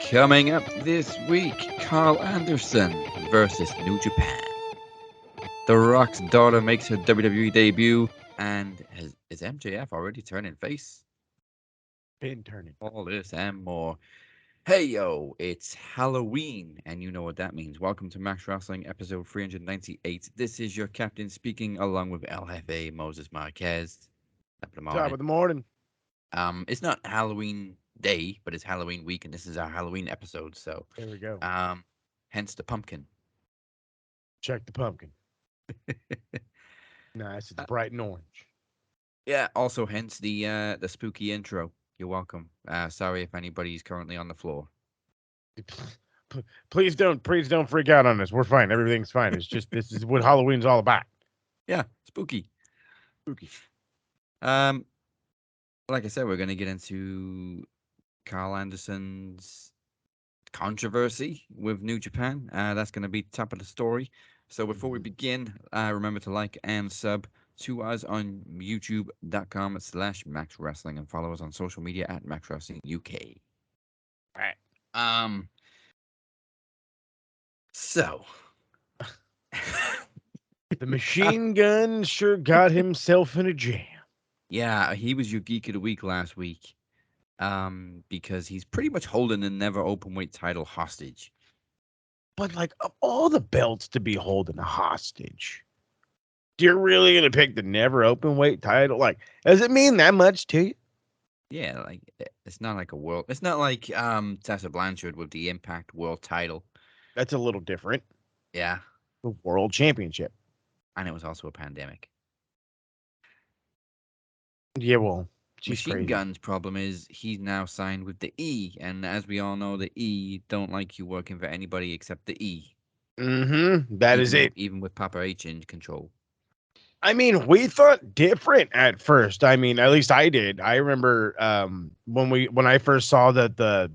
Coming up this week, Carl Anderson versus New Japan. The Rock's daughter makes her WWE debut, and is MJF already turning face? Been turning. All this and more. Hey yo, it's Halloween, and you know what that means. Welcome to Max Wrestling episode 398. This is your captain speaking along with El Jefe Moses Marquez. Top of the Top morning. of the morning. It's not Halloween day, but it's Halloween week, and this is our Halloween episode, so There we go. hence the pumpkin. Check the pumpkin. Nice. It's bright and orange. Yeah, also hence the spooky intro. You're welcome. Sorry if anybody's currently on the floor. Please don't freak out on us. We're fine. Everything's fine. It's just this is what Halloween's all about. Yeah, spooky. Spooky. Like I said, we're gonna get into Carl Anderson's controversy with New Japan. That's gonna be top of the story. So before we begin, remember to like and sub to us on youtube.com/Max Wrestling and follow us on social media at Max Wrestling UK. All right. So The machine gun sure got himself in a jam. yeah, he was your geek of the week last week. Because he's pretty much holding the never open weight title hostage. But like of all the belts to be holding hostage, you're really gonna pick the never open weight title? Like, does it mean that much to you? Yeah, like it's not like a world. It's not like Tessa Blanchard with the Impact World Title. That's a little different. Yeah, The World Championship. and it was also a pandemic. Yeah, well, she's Machine crazy. Gun's problem is he's now signed with the E, and as we all know, the E don't like you working for anybody except the E. That is it. Even with Papa H in control. I mean, we thought different at first. I mean, at least I did. I remember when I first saw that the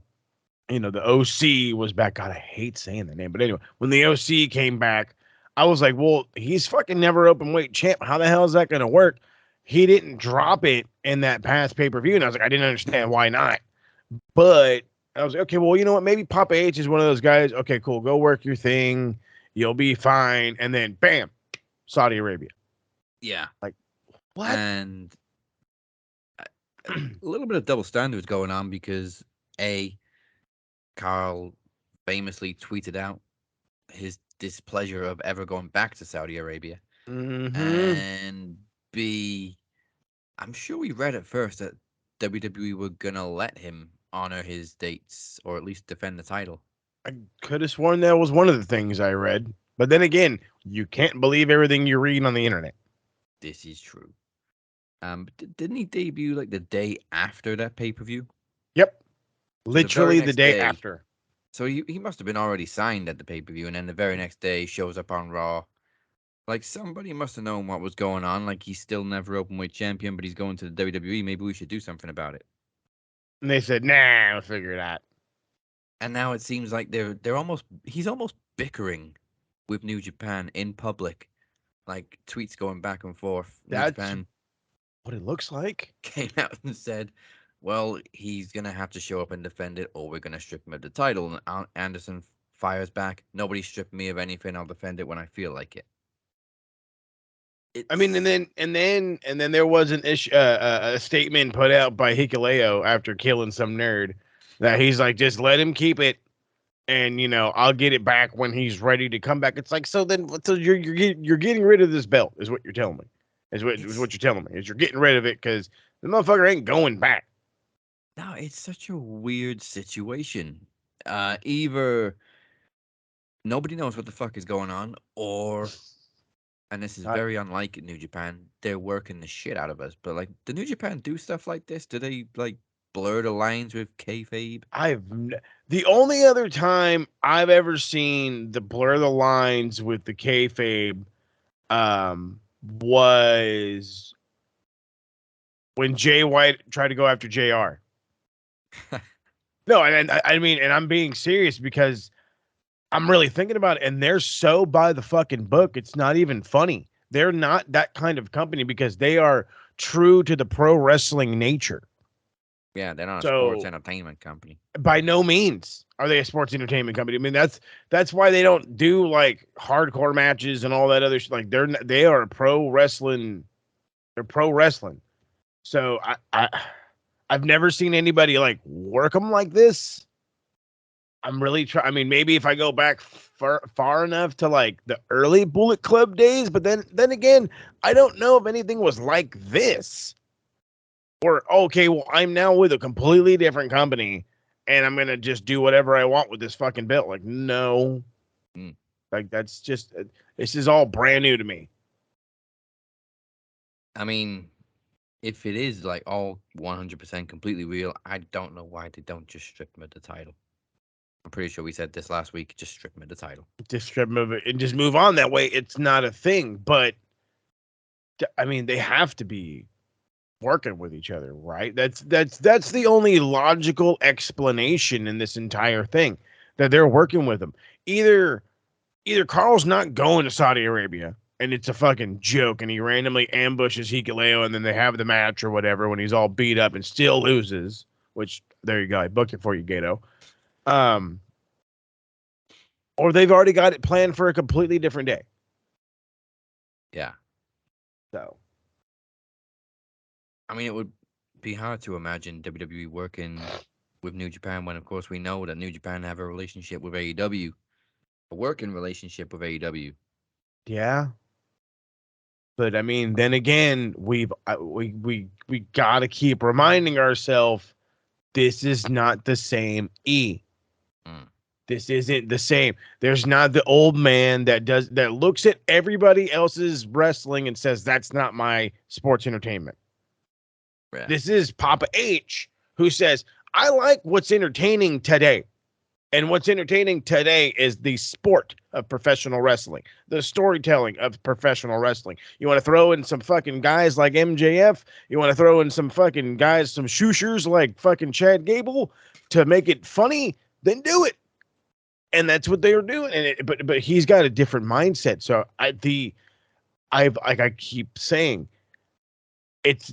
OC was back. God, I hate saying the name, but anyway, when the OC came back, I was like, well, he's fucking never open weight champ. How the hell is that gonna work? He didn't drop it in that past pay-per-view, and I was like, I didn't understand why not. But I was like, okay, well, you know what? Maybe Papa H is one of those guys. Okay, cool. Go work your thing. You'll be fine. And then bam, Saudi Arabia. Yeah. Like, what? And a little bit of double standards going on because Carl famously tweeted out his displeasure of ever going back to Saudi Arabia. Mm-hmm. And B, I'm sure we read at first that WWE were gonna let him honor his dates or at least defend the title. I could have sworn that was one of the things I read. But then again, you can't believe everything you read on the internet. This is true. But didn't he debut like the day after that pay-per-view? Yep. So Literally the next day after. So he must have been already signed at the pay-per-view, and then the very next day shows up on Raw. Like, somebody must have known what was going on. Like, he's still never openweight champion, but he's going to the WWE. Maybe we should do something about it. And they said, nah, we'll figure it out. And now it seems like he's almost bickering with New Japan in public. Like, tweets going back and forth. New That's Japan what it looks like. came out and said, well, he's going to have to show up and defend it, or we're going to strip him of the title. And Anderson fires back, nobody's stripping me of anything. I'll defend it when I feel like it. I mean, and then there was an issue, a statement put out by Hikuleo after killing some nerd that he's like, just let him keep it, and I'll get it back when he's ready to come back. It's like, so you're getting rid of this belt, is what you're telling me. Is what you're telling me is you're getting rid of it because the motherfucker ain't going back. No, it's such a weird situation. Either nobody knows what the fuck is going on, or, and this is I, very unlike New Japan, they're working the shit out of us. But like, do New Japan do stuff like this? Do they like blur the lines with kayfabe? The only other time I've ever seen the blur the lines with the kayfabe was when Jay White tried to go after JR. No, and I mean, and I'm being serious because I'm really thinking about it, and they're so by the fucking book. It's not even funny. They're not that kind of company because they are true to the pro wrestling nature. Yeah, they're not a sports So entertainment company. by no means. Are they a sports entertainment company? I mean, that's why they don't do like hardcore matches and all that other shit. Like they are pro wrestling. They're pro wrestling. So I've never seen anybody like work them like this. I'm really trying. I mean, maybe if I go back far enough to like the early Bullet Club days, but then again, I don't know if anything was like this. Or okay, well, I'm now with a completely different company, and I'm gonna just do whatever I want with this fucking belt. Like, no, Mm. like that's just this is all brand new to me. I mean, if it is like all 100% completely real, I don't know why they don't just strip him of the title. I'm pretty sure we said this last week. Just strip him of the title. Just move it and just move on. That way, it's not a thing. But I mean, they have to be working with each other, right? That's the only logical explanation in this entire thing, that they're working with them. Either Carl's not going to Saudi Arabia and it's a fucking joke and he randomly ambushes Hikuleo and then they have the match or whatever when he's all beat up and still loses, which there you go. I booked it for you, Gato. Um, or they've already got it planned for a completely different day. Yeah. So, I mean, it would be hard to imagine WWE working with New Japan when, of course, we know that New Japan have a relationship with AEW, a working relationship with AEW. yeah. But I mean, then again, we got to keep reminding ourselves this is not the same E. Mm, This isn't the same. There's not the old man that looks at everybody else's wrestling and says that's not my sports entertainment. yeah. This is Papa H who says I like what's entertaining today. And what's entertaining today is the sport of professional wrestling, the storytelling of professional wrestling. You want to throw in some fucking guys like MJF? You want to throw in some fucking guys, some shooshers like fucking Chad Gable to make it funny? Then do it. And that's what they were doing. But he's got a different mindset. So I've like I keep saying, it's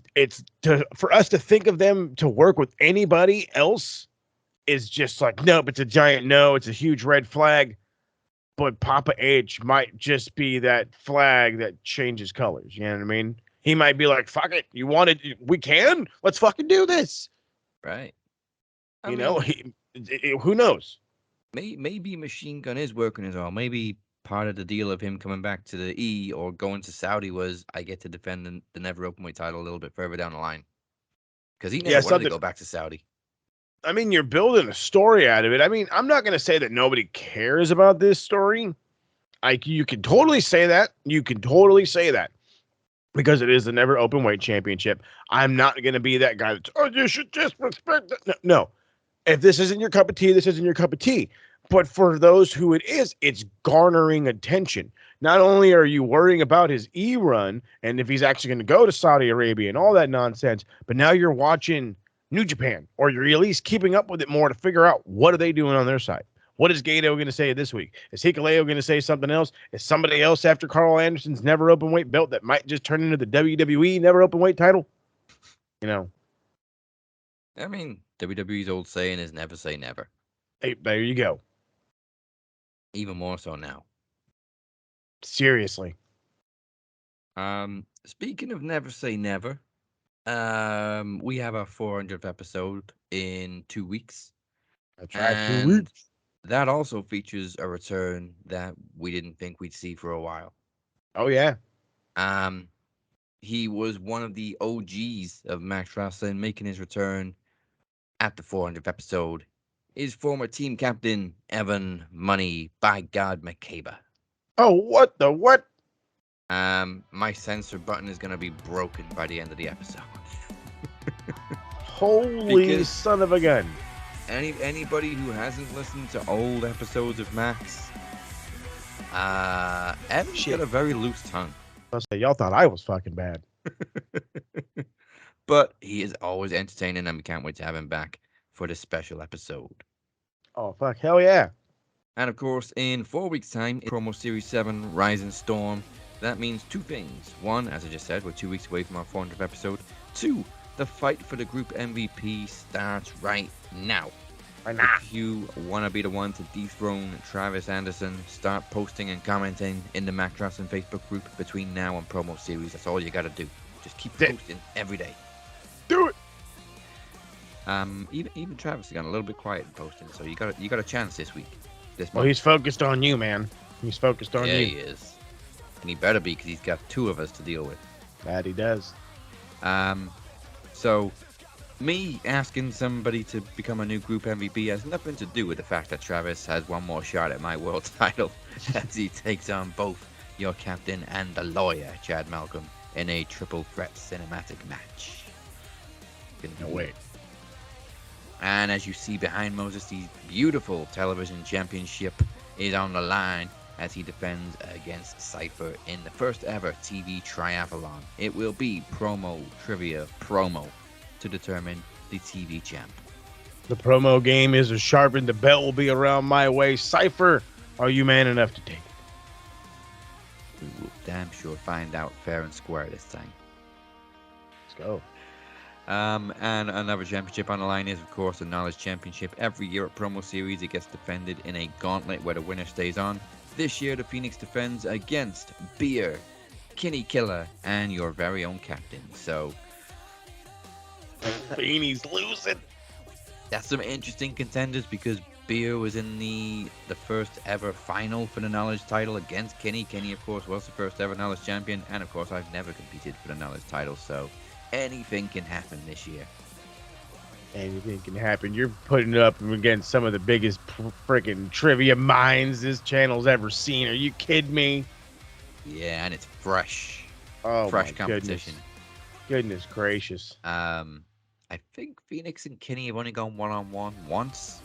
for us to think of them to work with anybody else is just like, nope, it's a giant no, it's a huge red flag. But Papa H might just be that flag that changes colors. You know what I mean? He might be like, fuck it, you want it, we can, let's fucking do this. Right. I You know, mean, who knows? maybe Machine Gun is working as well. Maybe part of the deal of him coming back to the E or going to Saudi was I get to defend the never openweight title a little bit further down the line because he never Yeah, wanted to something. go back to Saudi. I mean, you're building a story out of it. I mean, I'm not going to say that nobody cares about this story. You can totally say that. You can totally say that because it is the never open weight championship. I'm not going to be that guy that's, oh, you should just respect it. No. If this isn't your cup of tea, this isn't your cup of tea. But for those who it is, it's garnering attention. Not only are you worrying about his run and if he's actually going to go to Saudi Arabia and all that nonsense, but now you're watching New Japan, or you're at least keeping up with it more to figure out what are they doing on their side. What is Gato going to say this week? Is Hikuleo going to say something else? Is somebody else after Carl Anderson's never open weight belt that might just turn into the WWE never open weight title? You know, I mean, WWE's old saying is never say never. hey, there you go. Even more so now. Seriously. Speaking of never say never, we have our 400th episode in 2 weeks, That's right. 2 weeks. and that also features a return that we didn't think we'd see for a while. Oh, yeah. Um, he was one of the OGs of Max Wrestling, making his return at the 400th episode. Is former team captain Evan Money by God McCabe. Oh, what the what? My censor button is gonna be broken by the end of the episode. Holy Because son of a gun. anybody who hasn't listened to old episodes of Max, Evan's Shit. got a very loose tongue. I say, y'all thought I was fucking bad. But he is always entertaining, and we can't wait to have him back for this special episode. Oh, fuck. Hell yeah. And of course, in 4 weeks' time, in Promo Series 7, Rise and Storm. That means two things. One, as I just said, we're 2 weeks away from our 400th episode. Two, the fight for the group MVP starts right now. Why not? If you want to be the one to dethrone Travis Anderson, start posting and commenting in the Mac Wrestling Facebook group between now and promo series. That's all you got to do. Just keep posting every day. Do it. Even Travis has gone a little bit quiet in posting, so you got a chance this week. This Well, month. he's focused on you, man. He's focused on Yeah, you. he is, and he better be because he's got two of us to deal with. That he does. So me asking somebody to become a new group MVP has nothing to do with the fact that Travis has one more shot at my world title as he takes on both your captain and the lawyer, Chad Malcolm, in a triple threat cinematic match. No way. And as you see behind Moses, the beautiful television championship is on the line as he defends against Cypher in the first ever TV triathlon. It will be promo, trivia, promo to determine the TV champ. The promo game is as sharpened. The belt will be around my waist. Cypher, are you man enough to take it? We will damn sure find out fair and square this time. Let's go. And another championship on the line is, of course, the Knowledge Championship. Every year at Promo Series, it gets defended in a gauntlet where the winner stays on. This year, the Phoenix defends against Beer, Kenny Killer, and your very own captain. So, Feeney's losing. that's some interesting contenders because Beer was in the first ever final for the Knowledge title against Kenny. Kenny, of course, was the first ever Knowledge champion. And, of course, I've never competed for the Knowledge title. So, anything can happen this year. Anything can happen. You're putting it up against some of the biggest freaking trivia minds this channel's ever seen. Are you kidding me? Yeah, and it's fresh. Oh, Fresh my competition. Goodness gracious. I think Phoenix and Kenny have only gone one-on-one once,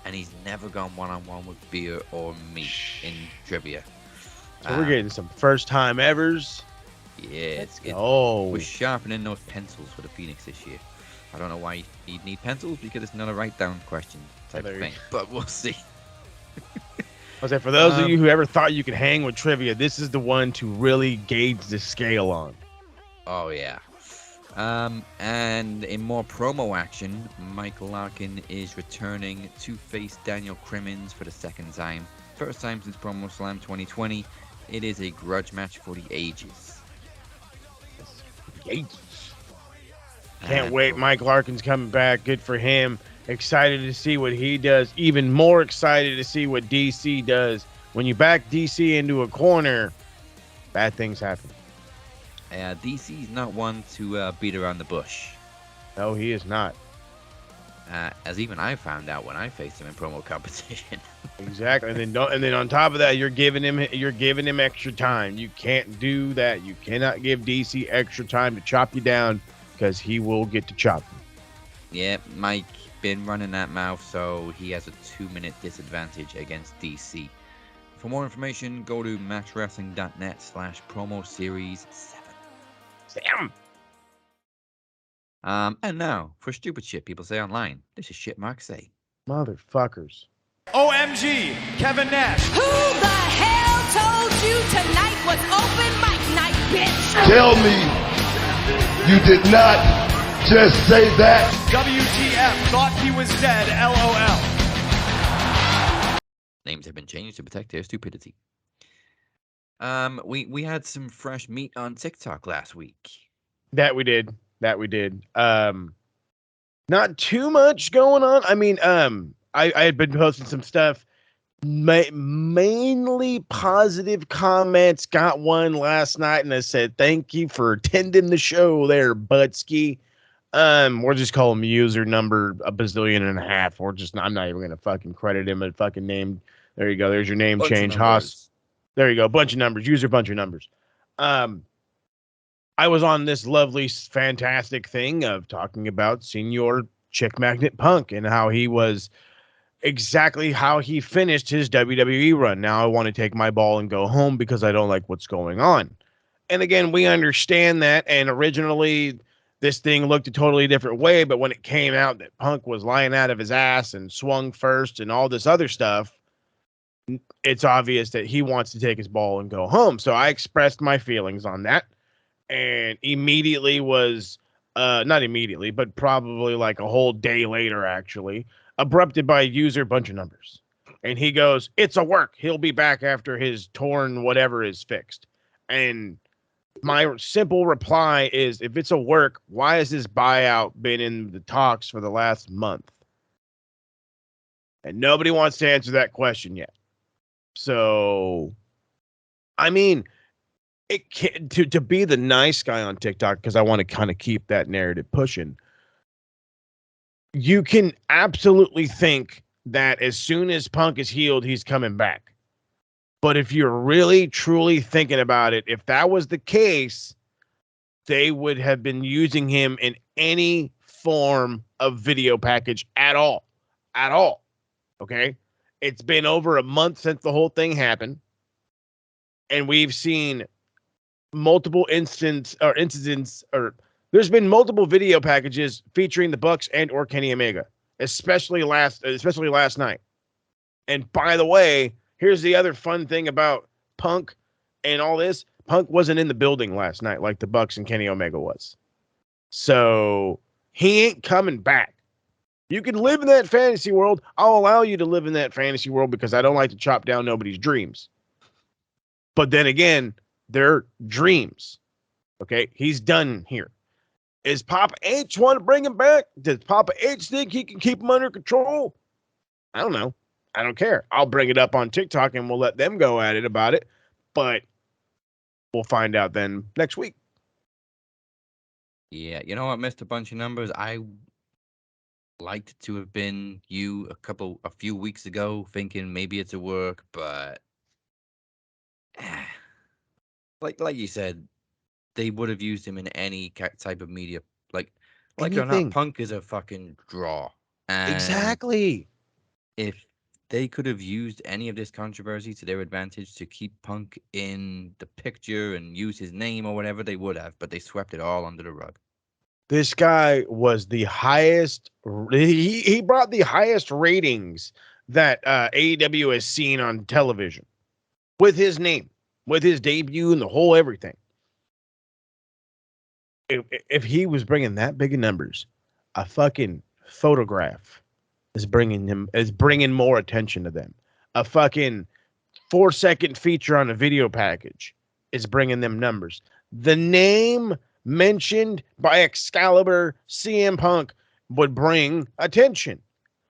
and he's never gone one-on-one with Beer or me in trivia. So we're getting some first-time evers. Yeah, we're sharpening those pencils for the Phoenix this year. I don't know why he'd need pencils because it's not a write-down question type of thing, but we'll see. I was like, for those of you who ever thought you could hang with trivia, this is the one to really gauge the scale on. Oh yeah. And in more promo action, Mike Larkin is returning to face Daniel Crimmins for the second time. First time since Promo Slam 2020. It is a grudge match for the ages. Can't wait. Mike Larkin's coming back. Good for him. Excited to see what he does. Even more excited to see what DC does. When you back DC into a corner, bad things happen. DC's not one to beat around the bush. No, he is not. As even I found out when I faced him in promo competition. Exactly. And then on top of that, you're giving him extra time. You can't do that. You cannot give DC extra time to chop you down because he will get to chop you. Yeah, Mike been running that mouth, so he has a 2-minute disadvantage against DC. For more information, go to matchwrestling.net/promo series 7. Sam. And now, for stupid shit people say online, this is shit Mark say. Motherfuckers. OMG, Kevin Nash. Who the hell told you tonight was open mic night, bitch? Tell me you did not just say that. WTF, thought he was dead, LOL. Names have been changed to protect their stupidity. We had some fresh meat on TikTok last week. That we did. Not too much going on. I mean, I had been posting some stuff, mainly positive comments. Got one last night, and I said, "Thank you for attending the show, there, Butsky." We'll just call him user number 1.5 billion. I'm not even gonna fucking credit him a fucking name. There you go. There's your name change, Haas. There you go. Bunch of numbers. User bunch of numbers. I was on this lovely, fantastic thing of talking about Senior Chick Magnet Punk and how he was exactly how he finished his WWE run. Now I want to take my ball and go home because I don't like what's going on. And again, we understand that. And originally, this thing looked a totally different way. But when it came out that Punk was lying out of his ass and swung first and all this other stuff, it's obvious that he wants to take his ball and go home. So I expressed my feelings on that. And immediately was, not immediately, but probably like a whole day later, actually, abrupted by a user, bunch of numbers. And he goes, it's a work. He'll be back after his torn whatever is fixed. And my simple reply is, if it's a work, why has this buyout been in the talks for the last month? And nobody wants to answer that question yet. So, I mean, it can, to be the nice guy on TikTok, because I want to kind of keep that narrative pushing. You can absolutely think that as soon as Punk is healed, he's coming back. But if you're really, truly thinking about it, if that was the case, they would have been using him in any form of video package at all. At all. Okay? It's been over a month since the whole thing happened. And we've seen multiple incidents, or there's been multiple video packages featuring the Bucks and or Kenny Omega, especially last night. And by the way, here's the other fun thing about Punk and all this. Punk wasn't in the building last night like the Bucks and Kenny Omega was. So he ain't coming back. You can live in that fantasy world. I'll allow you to live in that fantasy world because I don't like to chop down nobody's dreams. But then again, they're dreams. Okay, he's done here. Is Papa H want to bring him back? Does Papa H think he can keep him under control? I don't know. I don't care. I'll bring it up on TikTok and we'll let them go at it about it. But we'll find out then next week. Yeah, you know what, Mr. Bunch of Numbers? I liked to have been you a few weeks ago thinking maybe it's a work, but like you said, they would have used him in any type of media. Like it or Anything. not, Punk is a fucking draw. And Exactly. if they could have used any of this controversy to their advantage to keep Punk in the picture and use his name or whatever, they would have, but they swept it all under the rug. This guy was the highest. He brought the highest ratings that AEW has seen on television with his name, with his debut and the whole everything. If he was bringing that big of numbers, a fucking photograph is bringing more attention to them. A fucking 4-second feature on a video package is bringing them numbers. The name mentioned by Excalibur, CM Punk would bring attention.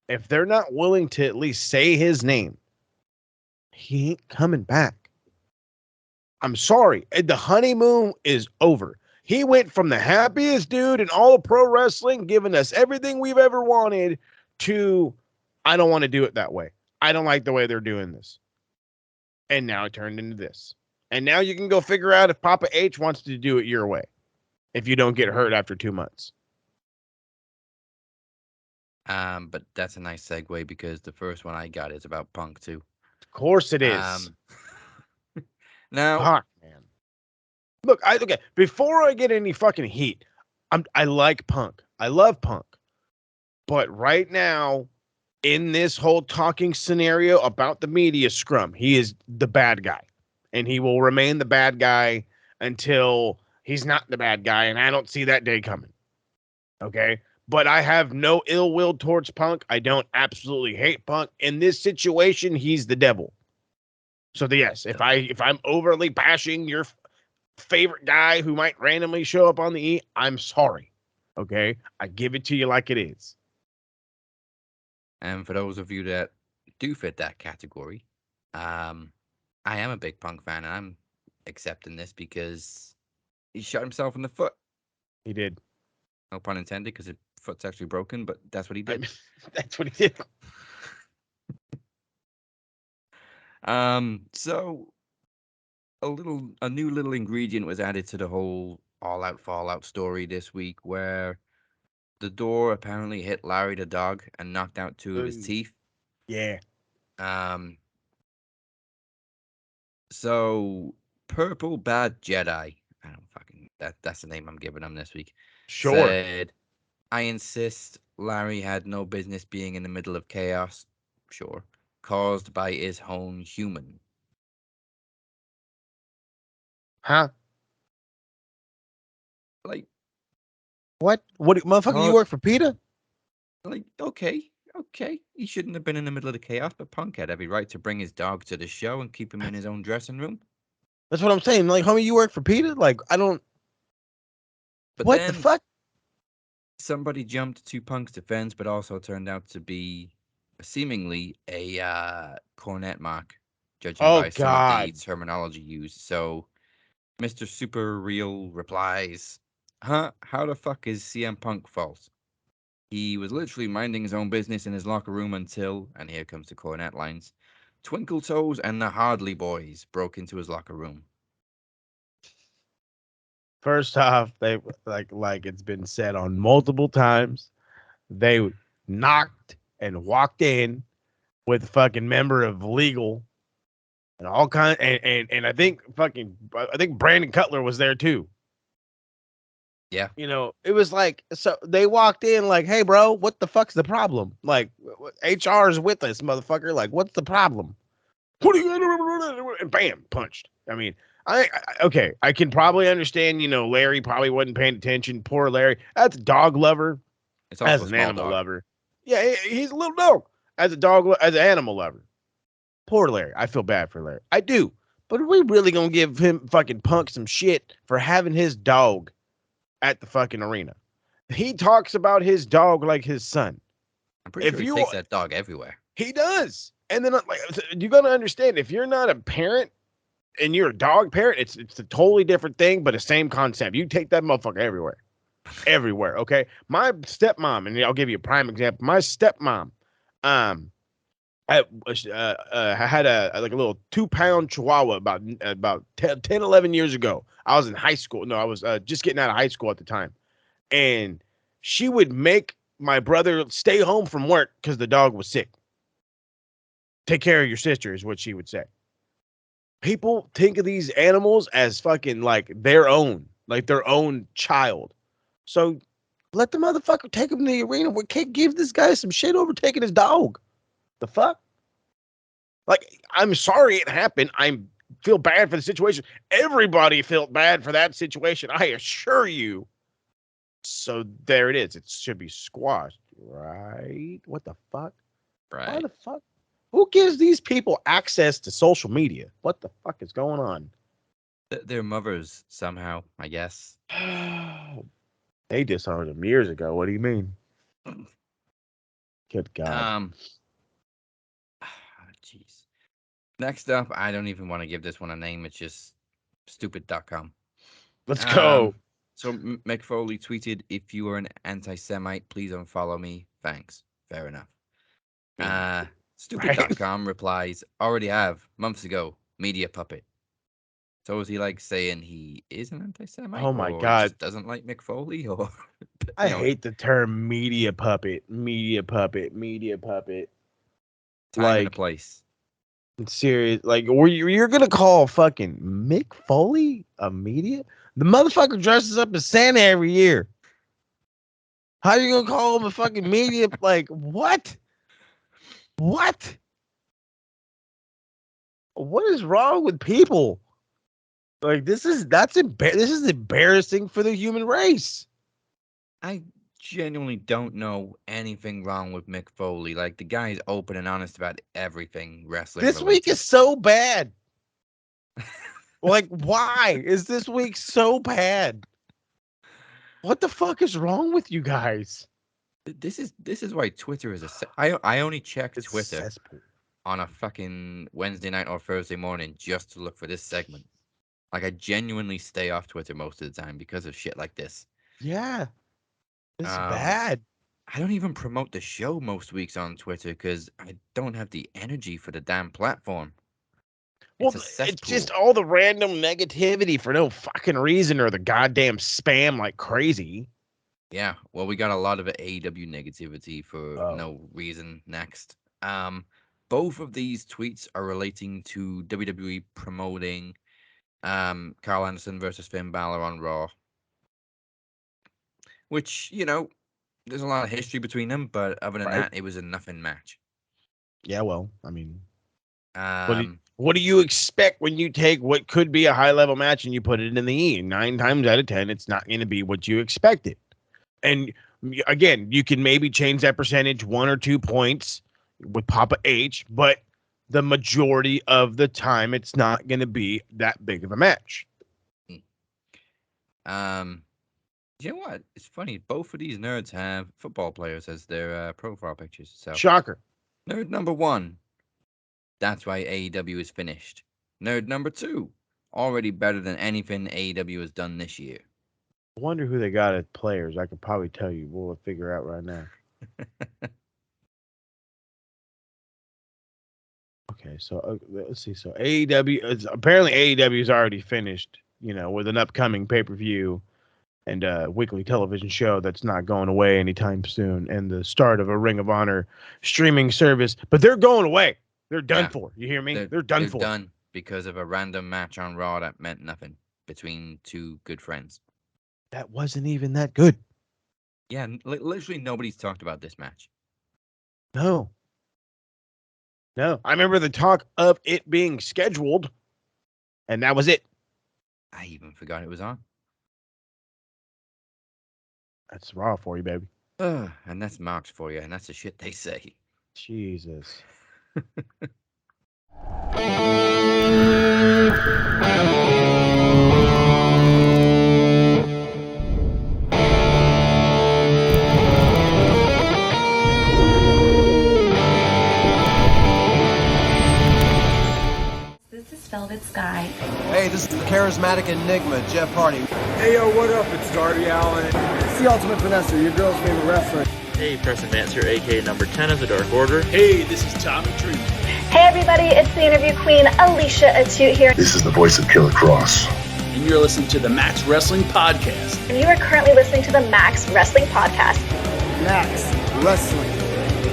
If they're not willing to at least say his name, he ain't coming back. I'm sorry. The honeymoon is over. He went from the happiest dude in all of pro wrestling, giving us everything we've ever wanted, to I don't want to do it that way. I don't like the way they're doing this. And now it turned into this. And now you can go figure out if Papa H wants to do it your way, if you don't get hurt after 2 months. But that's a nice segue because the first one I got is about Punk too. Of course it is. Now, Fuck, man. Look, okay. Before I get any fucking heat, I like Punk. I love Punk. But right now, in this whole talking scenario about the media scrum, he is the bad guy. And he will remain the bad guy until he's not the bad guy. And I don't see that day coming. Okay? But I have no ill will towards Punk. I don't absolutely hate Punk. In this situation, he's the devil. So yes, if I'm overly bashing your favorite guy who might randomly show up on the E, I'm sorry. Okay? I give it to you like it is. and for those of you that do fit that category, I am a big Punk fan, and I'm accepting this because he shot himself in the foot. He did. No pun intended, because his foot's actually broken, but that's what he did. That's what he did. So a new little ingredient was added to the whole All Out Fallout story this week, where the door apparently hit Larry the dog and knocked out 2 of his teeth. Yeah. So Purple Bad Jedi, I don't fucking that's the name I'm giving him this week. Sure. Said, I insist Larry had no business being in the middle of chaos. Sure. Caused by his own human. Huh? Like, What? What, motherfucker? You work for PETA? like, okay. Okay, he shouldn't have been in the middle of the chaos, but Punk had every right to bring his dog to the show and keep him in his own dressing room. That's what I'm saying. Like, homie, you work for PETA? Like, I don't. But What the then fuck? somebody jumped to Punk's defense, but also turned out to be seemingly a cornet mark, judging Oh by some of the God. terminology used. So Mr. Super Real replies, "Huh? How the fuck is CM Punk false? He was literally minding his own business in his locker room until, and here comes the cornet lines, Twinkle Toes and the Hardley Boys broke into his locker room." First off, they like it's been said on multiple times. They knocked and walked in with a fucking member of legal and all kind and I think Brandon Cutler was there too. Yeah. You know, it was like, so they walked in like, "Hey bro, what the fuck's the problem? Like HR is with us, motherfucker. Like, what's the problem? What are you gonna?" And bam, punched. I mean, okay, I can probably understand, Larry probably wasn't paying attention. Poor Larry. That's a dog lover. It's also As a an small animal dog. lover. Yeah, he's a little dog. As a dog, as an animal lover. Poor Larry. I feel bad for Larry. I do. But are we really gonna give him fucking Punk some shit for having his dog at the fucking arena? He talks about his dog like his son. I'm pretty If sure he you takes that dog everywhere. He does. And then like you gotta understand, if you're not a parent and you're a dog parent, it's a totally different thing, but the same concept. You take that motherfucker everywhere. Everywhere. Okay. My stepmom, and I'll give you a prime example. My stepmom, I had a little 2-pound chihuahua about 10, 11 years ago. I was in high school. No, I was just getting out of high school at the time. And she would make my brother stay home from work because the dog was sick. Take care of your sister is what she would say. People think of these animals as fucking like their own child. So let the motherfucker take him to the arena. We can't give this guy some shit over taking his dog. The fuck? Like, I'm sorry it happened. I feel bad for the situation. Everybody felt bad for that situation. I assure you. So there it is. It should be squashed, right? What the fuck? Why Right. the fuck? Who gives these people access to social media? What the fuck is going on? Their mothers, somehow, I guess. They disowned him years ago. What do you mean? Good God. Jeez. Next up, I don't even want to give this one a name. It's just stupid.com. Let's go. So McFoley tweeted, "If you are an anti-Semite, please unfollow me. Thanks." Fair enough. Right. Stupid.com replies, "Already have, months ago, media puppet." So is he like saying he is an anti-Semite Oh my or God. just doesn't like Mick Foley or I hate the term media puppet. Media puppet. Media puppet. time and a Like, place. it's serious. Like, you're gonna call fucking Mick Foley a media? The motherfucker dresses up as Santa every year. How you gonna call him a fucking media? Like, what? What? What is wrong with people? Like, this is embarrassing for the human race. I genuinely don't know anything wrong with Mick Foley. Like, the guy is open and honest about everything wrestling This week related. is so bad. Like, why is this week so bad? What the fuck is wrong with you guys? This is why Twitter is I only check It's Twitter cesspool. on a fucking Wednesday night or Thursday morning just to look for this segment. Like, I genuinely stay off Twitter most of the time because of shit like this. Yeah, it's Um, bad. I don't even promote the show most weeks on Twitter because I don't have the energy for the damn platform. Well, It's a it's just cesspool. all the random negativity for no fucking reason or the goddamn spam like crazy. Yeah, well, we got a lot of AEW negativity for Oh, no reason next. Both of these tweets are relating to WWE promoting Carl Anderson versus Finn Balor on Raw, which, there's a lot of history between them, but other than right. that, it was a nothing match. Yeah, well, I mean, Um, what do you expect when you take what could be a high level match and you put it in the E? 9 times out of 10, it's not going to be what you expected. And again, you can maybe change that percentage 1 or 2 points with Papa H, but the majority of the time, it's not going to be that big of a match. You know what? It's funny. Both of these nerds have football players as their profile pictures. So, Shocker. nerd number 1. That's why AEW is finished. Nerd number 2. Already better than anything AEW has done this year. I wonder who they got as players. I could probably tell you. We'll figure out right now. Okay, so let's see. So AEW, apparently AEW is already finished, with an upcoming pay-per-view and a weekly television show that's not going away anytime soon, and the start of a Ring of Honor streaming service. But they're going away. They're done for. You hear me? They're done for. They're done because of a random match on Raw that meant nothing between two good friends. That wasn't even that good. Yeah, literally nobody's talked about this match. No. I remember the talk of it being scheduled, and that was it. I even forgot it was on. That's Raw for you, baby. And that's Marks for you, and that's the shit they say. Jesus. This is Velvet Sky. Hey, this is the charismatic enigma, Jeff Hardy. Hey, yo, what up? It's Darby Allin. It's the Ultimate Finesser, your girl's favorite wrestler. Hey, Preston Vance here, a.k.a. number 10 of the Dark Order. Hey, this is Tommy Tree. Hey, everybody, it's the interview queen, Alicia Atute here. This is the voice of Nikki Cross. And you're listening to the Max Wrestling Podcast. And you are currently listening to the Max Wrestling Podcast. Max Wrestling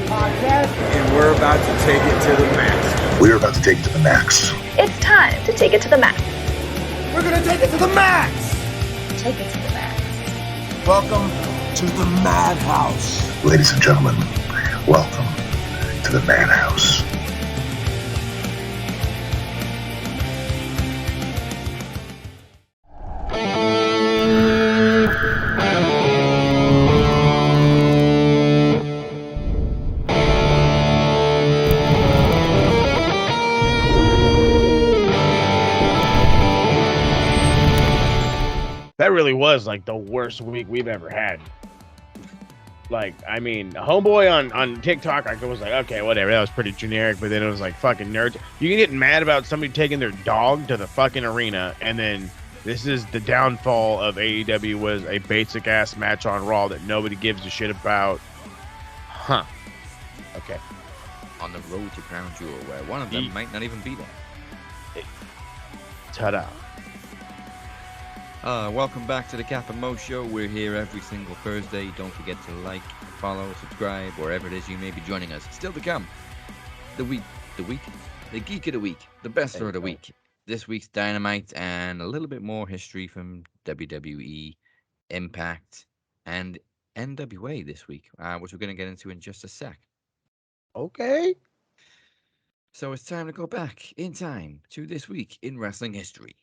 Podcast. And we're about to take it to the max. We're about to take it to the max. It's time to take it to the max. We're going to take it to the max. Take it to the max. Welcome to the Madhouse. Ladies and gentlemen, welcome to the Madhouse. That really was like the worst week we've ever had. Like, I mean, homeboy on TikTok, I was like, okay, whatever, that was pretty generic, but then it was like fucking nerds. You can get mad about somebody taking their dog to the fucking arena, and then this is the downfall of AEW, was a basic ass match on Raw that nobody gives a shit about. Huh. Okay. On the road to Crown Jewel, where one of them might not even be there. Ta-da. Welcome back to the Cap and Mo Show. We're here every single Thursday. Don't forget to like, follow, subscribe, wherever it is you may be joining us. Still to come, the Geek of the Week, the best of the week. This week's Dynamite, and a little bit more history from WWE, Impact, and NWA this week, which we're going to get into in just a sec. Okay. So it's time to go back in time to this week in wrestling history.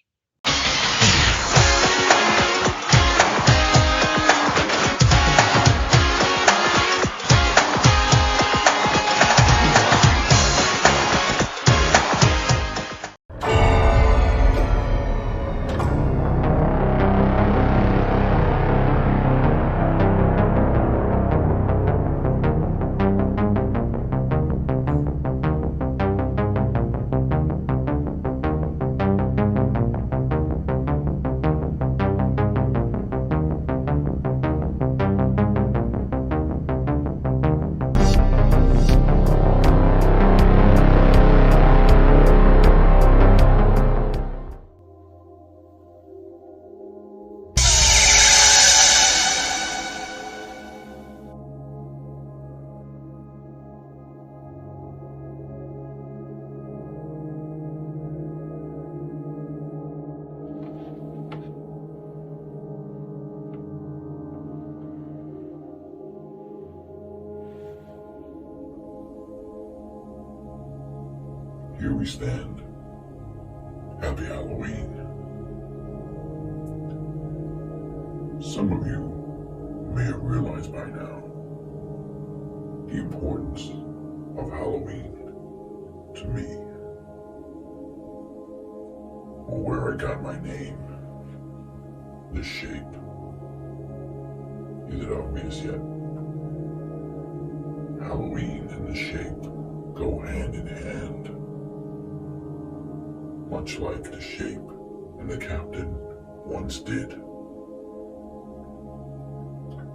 Here we stand. Happy Halloween. Some of you may have realized by now the importance of Halloween to me, or where I got my name, the shape. Is it obvious yet? Halloween and the shape go hand in hand, much like the shape and the captain once did.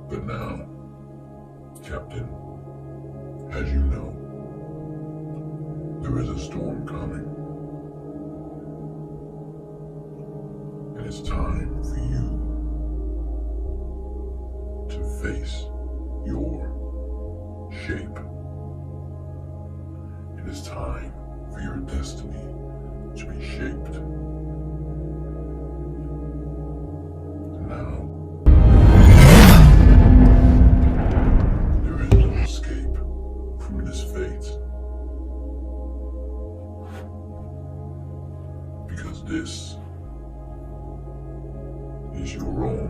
But now, Captain, as you know, there is a storm coming. And it's time for you to face your shape. It is time for your destiny to be shaped. Now, there is no escape from this fate. Because this is your own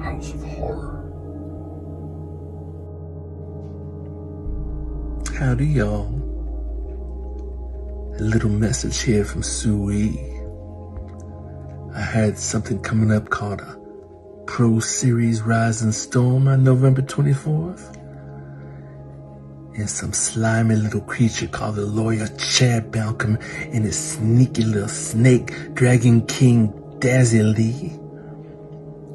house of horror. Howdy, y'all. A little message here from Sui. I had something coming up called a Pro Series Rising Storm on November 24th. And some slimy little creature called the lawyer Chad Malcolm and his sneaky little snake Dragon King Dazzy Lee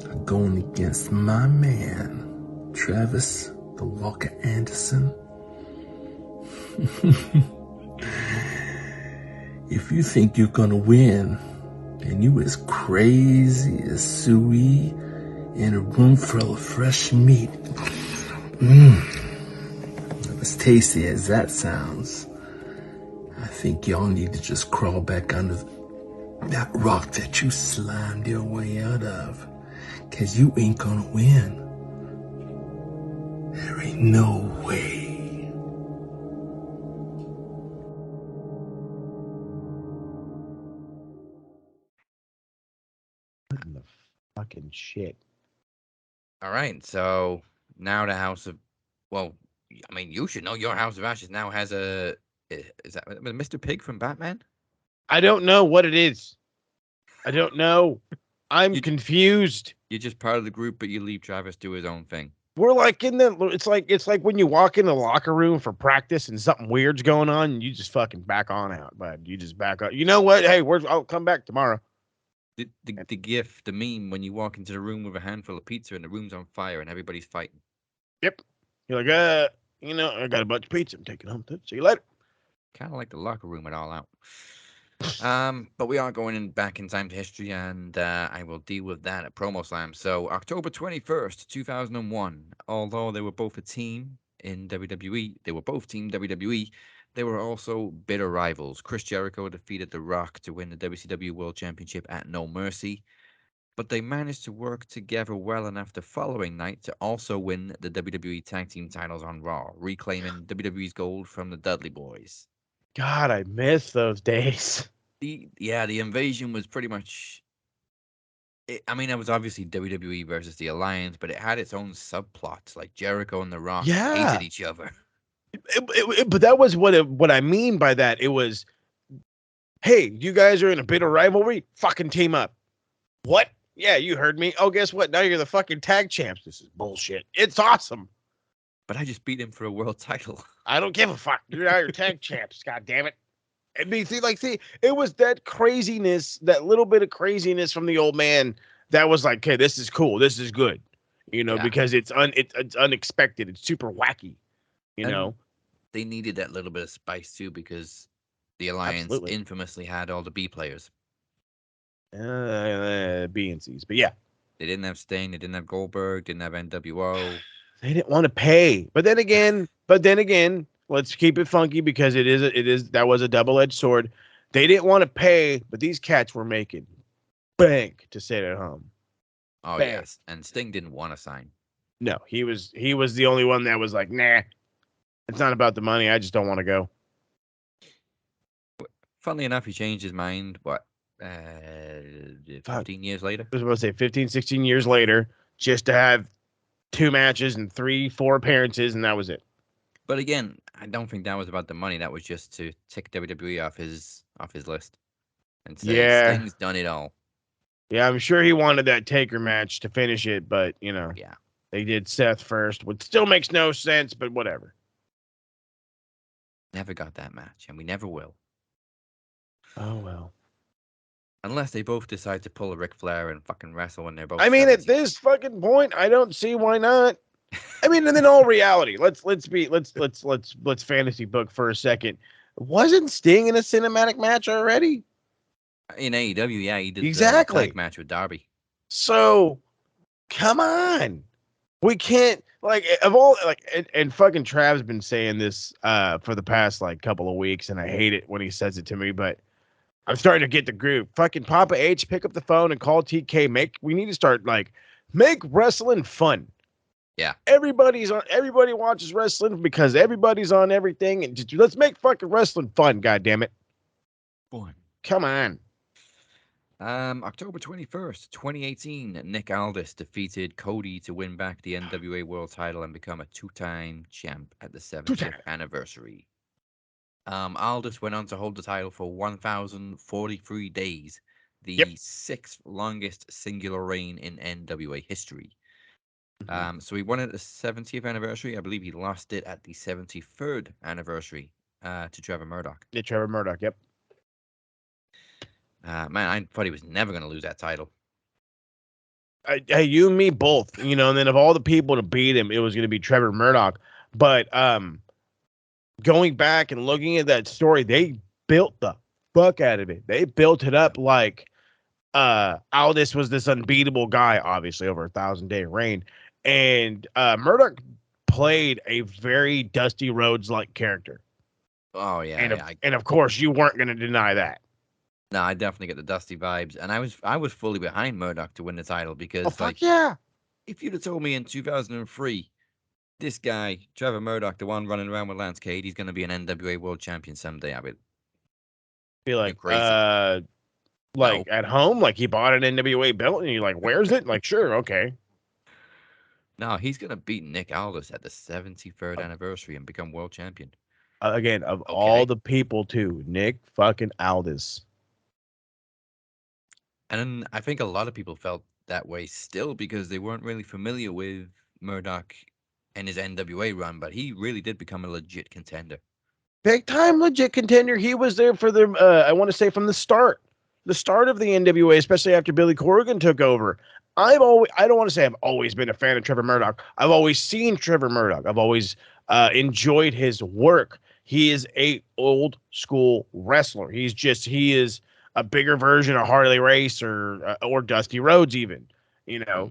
are going against my man, Travis the Walker Anderson. If you think you're gonna win, and you as crazy as Sui in a room full of fresh meat, as tasty as that sounds, I think y'all need to just crawl back under that rock that you slimed your way out of, 'cause you ain't gonna win. There ain't no way. What in the fucking shit? All right, so now the House of, well, I mean, you should know your House of Ashes now has a, is that Mr. Pig from Batman? I don't know what it is. I don't know. I'm confused. You're just part of the group, but you leave Travis do his own thing. We're like in the. It's like when you walk in the locker room for practice and something weird's going on, and you just fucking back on out, bud. You just back up. You know what? Hey, I'll come back tomorrow. The gif, the meme, when you walk into the room with a handful of pizza and the room's on fire and everybody's fighting. Yep. You're like, I got a bunch of pizza. I'm taking home. See you later. Kind of like the locker room it all out. But we are going back in time to history, and I will deal with that at Promo Slam. So October 21st, 2001. Although they were both a team in WWE, they were both Team WWE. They were also bitter rivals. Chris Jericho defeated The Rock to win the WCW World Championship at No Mercy, but they managed to work together well enough the following night to also win the WWE Tag Team titles on Raw, reclaiming WWE's gold from the Dudley Boys. God, I miss those days. The invasion was pretty much. It was obviously WWE versus the Alliance, but it had its own subplots. Like Jericho and The Rock hated each other. But that was what I mean by that. It was, hey, you guys are in a bitter rivalry. Fucking team up. What? Yeah, you heard me. Oh, guess what? Now you're the fucking tag champs. This is bullshit. It's awesome. But I just beat him for a world title. I don't give a fuck. You're now your tag champs. God damn it. I mean, see, it was that craziness, that little bit of craziness from the old man that was like, okay, this is cool. This is good. Because it's unexpected. It's super wacky. They needed that little bit of spice too, because the Alliance infamously had all the B players. B and C's, but yeah. They didn't have Sting, they didn't have Goldberg, didn't have NWO. They didn't want to pay. But then again, let's keep it funky, because that was a double-edged sword. They didn't want to pay, but these cats were making bank to sit at home. Oh, Bam. yes. And Sting didn't want to sign. No, he was the only one that was like, nah, it's not about the money. I just don't want to go. Funnily enough, he changed his mind, 15 years later? I was about to say 15, 16 years later. just to have 2 matches and 3-4 appearances, and that was it. But again, I don't think that was about the money. That was just to tick WWE off his list and say Yeah. Sting's done it all. Yeah, I'm sure he wanted that Taker match to finish it, but, Yeah. they did Seth first, which still makes no sense, but whatever. Never got that match, and we never will. Oh, well. Unless they both decide to pull a Ric Flair and fucking wrestle when they're both I mean, 70. at this fucking point, I don't see why not. I mean, and in all reality, let's fantasy book for a second. Wasn't Sting in a cinematic match already? In AEW, yeah, he did the Exactly. tag match with Darby. So, come on. We can't of all and fucking Trav's been saying this for the past couple of weeks, and I hate it when he says it to me, but I'm starting to get the groove. Fucking Papa H, pick up the phone and call TK. We need to start make wrestling fun. Yeah. Everybody watches wrestling because everybody's on everything, and just let's make fucking wrestling fun, goddammit. Fun. Come on. October 21st, 2018, Nick Aldis defeated Cody to win back the NWA World title and become a 2-time champ at the 70th anniversary. Aldis went on to hold the title for 1,043 days, the 6th longest singular reign in NWA history. So he won it at the 70th anniversary. I believe he lost it at the 73rd anniversary to Trevor Murdoch. Yeah, Trevor Murdoch, yep. Man, I thought he was never going to lose that title. Hey, you and me both, and then of all the people to beat him, it was going to be Trevor Murdoch. But going back and looking at that story, they built the fuck out of it. They built it up like Aldis was this unbeatable guy, obviously over a 1,000-day reign, and Murdoch played a very Dusty Rhodes-like character. Oh yeah, and of course you weren't going to deny that. No, I definitely get the Dusty vibes, and I was fully behind Murdoch to win the title because yeah, if you'd have told me in 2003, this guy Trevor Murdoch, the one running around with Lance Cade, he's going to be an NWA World Champion someday, I would be like crazy. At home, he bought an NWA belt, and you're like, where's it? Sure, okay. No, he's going to beat Nick Aldis at the 73rd anniversary and become world champion. Again, of all the people, too, Nick fucking Aldis. And I think a lot of people felt that way still because they weren't really familiar with Murdoch and his NWA run, but he really did become a legit contender. Big time legit contender. He was there for the, I want to say from the start of the NWA, especially after Billy Corgan took over. I don't want to say I've always been a fan of Trevor Murdoch. I've always seen Trevor Murdoch. I've always enjoyed his work. He is a old school wrestler. He is a bigger version of Harley Race or Dusty Rhodes even. I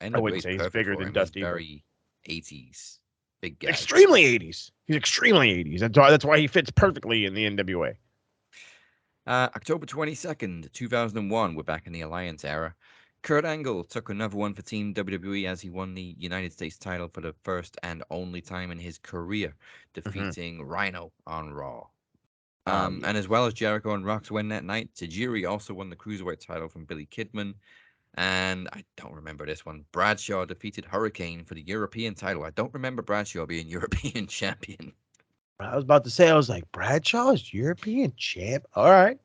wouldn't say he's bigger than Dusty. Very 80s big guy. Extremely 80s. He's extremely 80s. That's why he fits perfectly in the NWA. October 22nd, 2001, we're back in the Alliance era. Kurt Angle took another one for Team WWE as he won the United States title for the first and only time in his career, defeating Rhino on Raw. And as well as Jericho and Rox win that night, Tajiri also won the Cruiserweight title from Billy Kidman. And I don't remember this one. Bradshaw defeated Hurricane for the European title. I don't remember Bradshaw being European champion. I was about to say, I was like, Bradshaw is European champ? All right.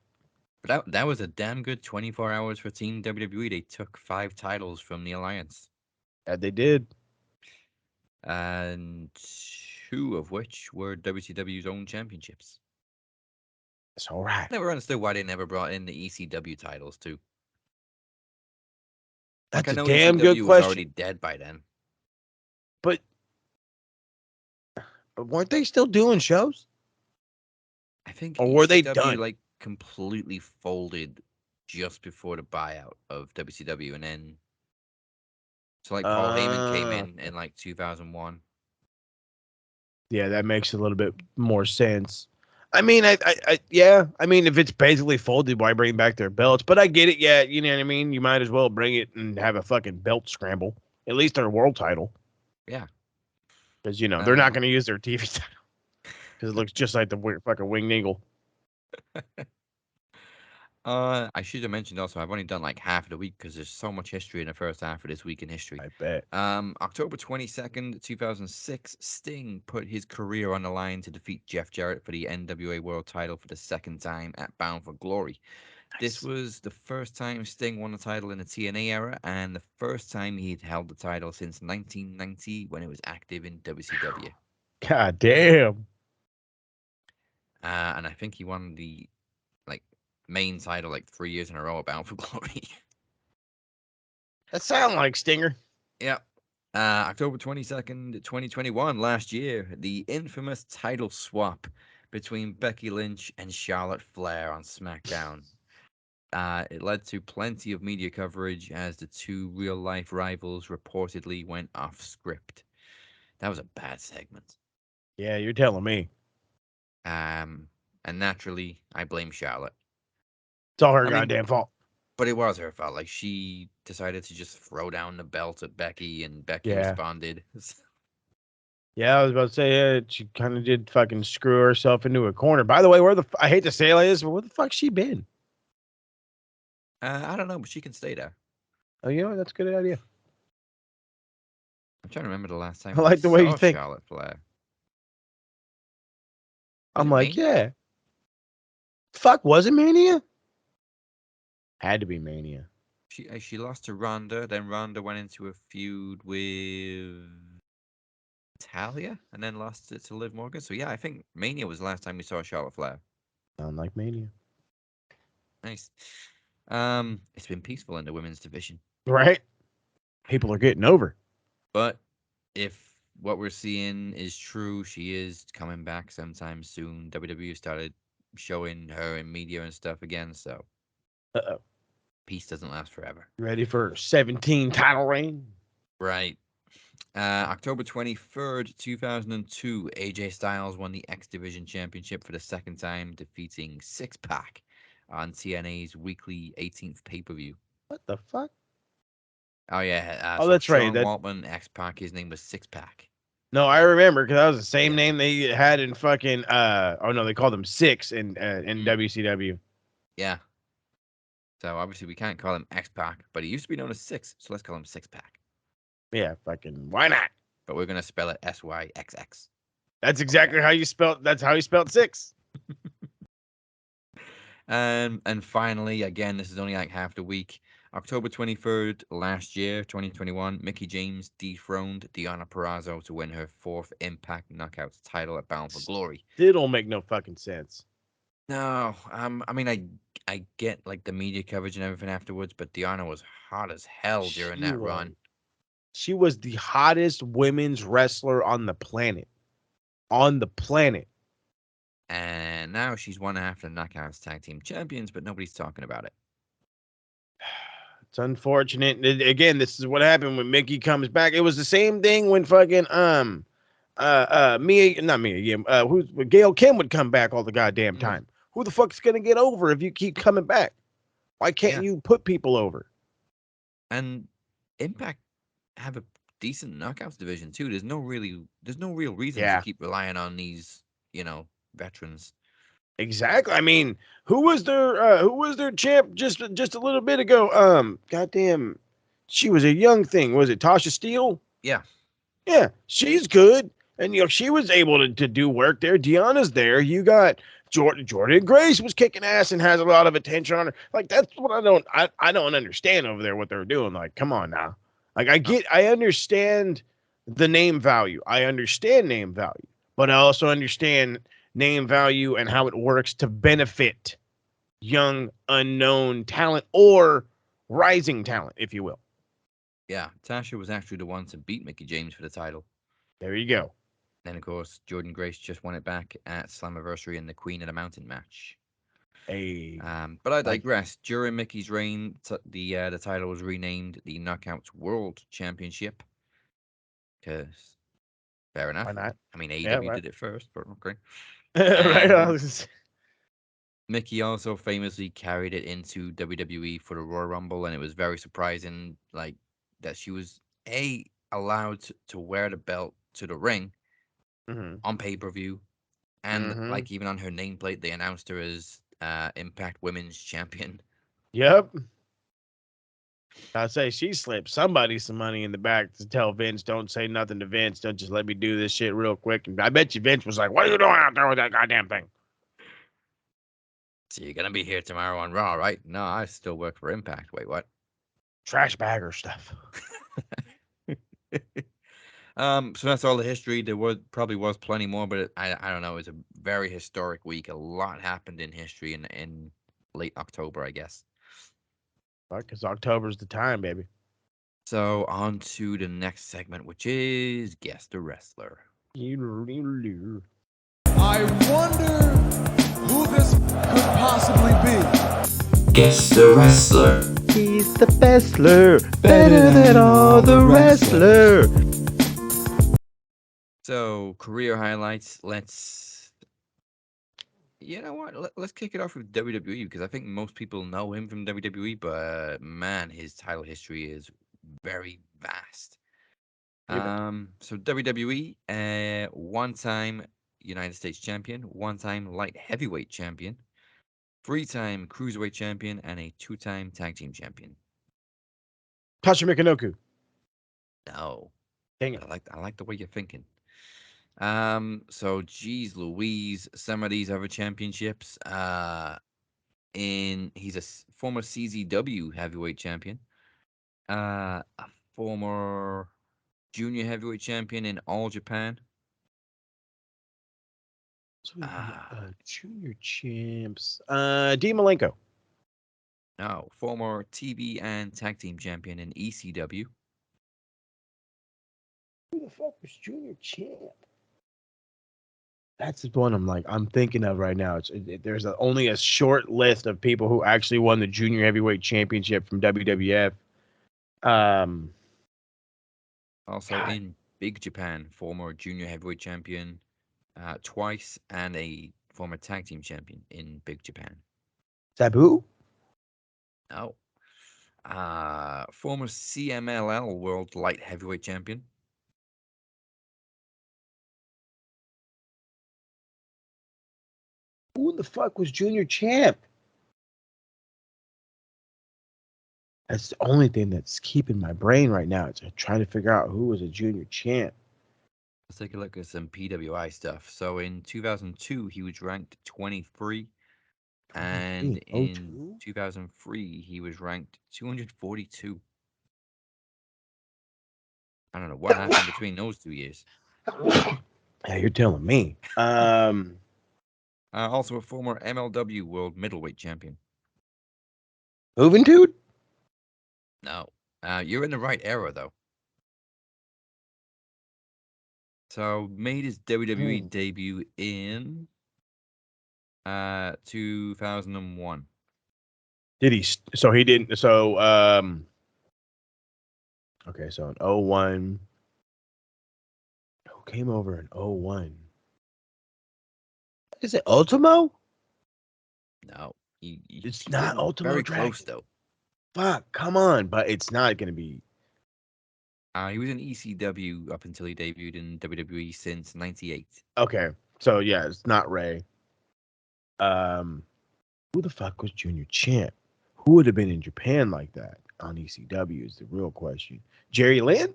But that was a damn good 24 hours for Team WWE. They took 5 titles from the Alliance. Yeah, they did. And 2 of which were WCW's own championships. That's all right. Never understood why they never brought in the ECW titles, too. That's I know a damn ECW good was question. already dead by then. But weren't they still doing shows? I think or were they ECW, done? Completely folded just before the buyout of WCW, and then Paul Heyman came in 2001. Yeah, that makes a little bit more sense. I mean, yeah. I mean, if it's basically folded, why bring back their belts? But I get it. Yeah, you know what I mean. You might as well bring it and have a fucking belt scramble. At least their world title. Yeah, because they're not going to use their TV title because it looks just like the fucking winged eagle. I should have mentioned also, I've only done like half of the week because there's so much history in the first half of this week in history. I bet. October 22nd, 2006, Sting put his career on the line to defeat Jeff Jarrett for the NWA World title for the second time at Bound for Glory. This was the first time Sting won the title in the TNA era and the first time he'd held the title since 1990 when it was active in WCW. God damn. And I think he won the like main title like 3 years in a row at Bound for Glory. That sounds like Stinger. Yep. October 22nd, 2021, last year, the infamous title swap between Becky Lynch and Charlotte Flair on SmackDown. It led to plenty of media coverage as the two real life rivals reportedly went off script. That was a bad segment. Yeah, you're telling me. And naturally, I blame Charlotte. It's all her I mean, goddamn fault. But it was her fault. Like, she decided to just throw down the belt at Becky, and Becky Yeah. responded. Yeah, I was about to say, she kind of did fucking screw herself into a corner. By the way, I hate to say it like this, but where the fuck's she been? I don't know, but she can stay there. Oh, you know what? That's a good idea. I'm trying to remember the last time I like the way you saw think. Charlotte Flair. I'm it like, Mania? yeah. Fuck, was it Mania? Had to be Mania. She lost to Ronda, then Ronda went into a feud with Talia, and then lost it to Liv Morgan. So yeah, I think Mania was the last time we saw Charlotte Flair. Sound like Mania. Nice. It's been peaceful in the women's division. Right? People are getting over. But if what we're seeing is true, she is coming back sometime soon. WWE started showing her in media and stuff again, so Uh-oh. peace doesn't last forever. Ready for 17 title reign? Right. October 23rd, 2002, AJ Styles won the X Division Championship for the second time, defeating Six Pack on TNA's weekly 18th pay-per-view. What the fuck? Oh, yeah. Oh, So that's right. Sean Waltman, X Pac, his name was Six Pack. No, I remember because that was the same Yeah. name they had in fucking oh no, they called him Six in WCW. Yeah. So obviously we can't call him X Pac, but he used to be known as Six, so let's call him Six Pack. Yeah, fucking why not? But we're gonna spell it SYXX. That's exactly how you spelled. That's how you spelled six. And finally, again, this is only like half the week. October 23rd, last year, 2021, Mickey James dethroned Deonna Purrazzo to win her fourth Impact Knockouts title at Bound for Glory. It don't make no fucking sense. No, I mean, I get like the media coverage and everything afterwards, but Deonna was hot as hell during that run. She was the hottest women's wrestler on the planet. On the planet. And now she's one half the Knockouts Tag Team Champions, but nobody's talking about it. It's unfortunate. Again, this is what happened when Mickey comes back. It was the same thing when fucking Gail Kim would come back all the goddamn time. Who the fuck's gonna get over if you keep coming back? Why can't you put people over? And Impact have a decent Knockouts division too. There's no real reason to keep relying on these, veterans. Exactly. I mean, who was their champ just a little bit ago? Goddamn, she was a young thing. Was it Tasha Steele? Yeah. Yeah, she's good. And she was able to do work there. Deanna's there. You got Jordan Grace was kicking ass and has a lot of attention on her. Like, that's what I don't understand over there what they're doing. Like, come on now. Like, I understand the name value. I understand name value, but I also understand name value and how it works to benefit young, unknown talent or rising talent, if you will. Yeah, Tasha was actually the one to beat Mickey James for the title. There you go. Then, of course, Jordan Grace just won it back at Slammiversary in the Queen of the Mountain match. Hey. But I digress. During Mickey's reign, the title was renamed the Knockouts World Championship. Because, fair enough. Why not? I mean, AEW did it first, but okay. Right. Mickey also famously carried it into WWE for the Royal Rumble, and it was very surprising, like, that she was allowed to wear the belt to the ring on pay-per-view, and like even on her nameplate, they announced her as Impact Women's Champion. Yep. I say she slipped somebody some money in the back to tell Vince, don't say nothing to Vince. Don't just let me do this shit real quick. And I bet you Vince was like, what are you doing out there with that goddamn thing? So you're gonna be here tomorrow on Raw, right? No, I still work for Impact. Wait, what? Trash bagger stuff. So that's all the history. There probably was plenty more, but I don't know. It was a very historic week. A lot happened in history in late October, I guess. Because October's the time, baby. So on to the next segment, which is Guess the Wrestler. I wonder who this could possibly be. Guess the wrestler. He's the wrestler, better than all the wrestler. So career highlights. You know what? Let's kick it off with WWE because I think most people know him from WWE, but man, his title history is very vast. So WWE, one-time United States champion, one-time light heavyweight champion, three-time cruiserweight champion, and a two-time tag team champion. Tasha Mikinoku. No, Dang it. I like the way you're thinking. So geez Louise, some of these other championships. He's a former CZW heavyweight champion. A former junior heavyweight champion in All Japan. Junior champs. Dean Malenko. No, former TV and tag team champion in ECW. Who the fuck was junior champ? That's the one I'm thinking of right now. There's only a short list of people who actually won the junior heavyweight championship from WWF. Also in Big Japan, former junior heavyweight champion twice and a former tag team champion in Big Japan. Sabu? No. Former CMLL World Light Heavyweight Champion. Who the fuck was junior champ? That's the only thing that's keeping my brain right now. It's trying to figure out who was a junior champ. Let's take a look at some PWI stuff. So in 2002, he was ranked 23. And in 2003, he was ranked 242. I don't know what happened between those 2 years. Yeah, you're telling me. Also a former MLW World Middleweight Champion. Moving dude? No. You're in the right era, though. So made his WWE debut in 2001. Did he? So he didn't. So okay. So in 01, who came over in 01? Is it Ultimo? No, it's not Ultimo. Very Dragon. close though. Fuck, come on, but it's not gonna be. He was in ECW up until he debuted in WWE since '98. Okay, so yeah, it's not Ray. Who the fuck was Junior Champ? Who would have been in Japan like that on ECW is the real question. Jerry Lynn?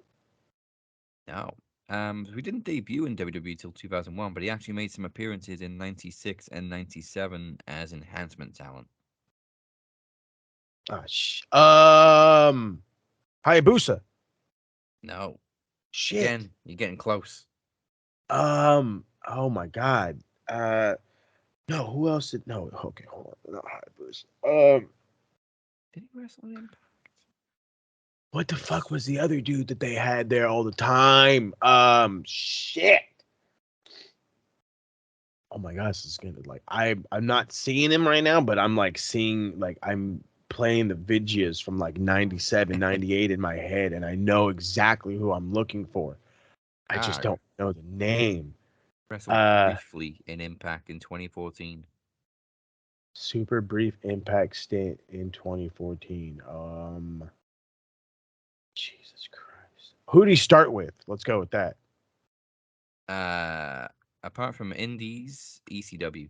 No. He didn't debut in WWE till 2001, but he actually made some appearances in '96 and '97 as enhancement talent. Hayabusa. No. Shit. Again, you're getting close. Oh my god. No, who else did? No, okay, hold on. Not Hayabusa. Did he wrestle in Impact? What the fuck was the other dude that they had there all the time? Shit. Oh my gosh, this is gonna I'm not seeing him right now, but I'm seeing I'm playing the videos from 97, 98 in my head, and I know exactly who I'm looking for. I just don't know the name. Wrestled briefly in Impact in 2014. Super brief Impact stint in 2014. Jesus Christ. Who did he start with? Let's go with that. Apart from Indies, ECW.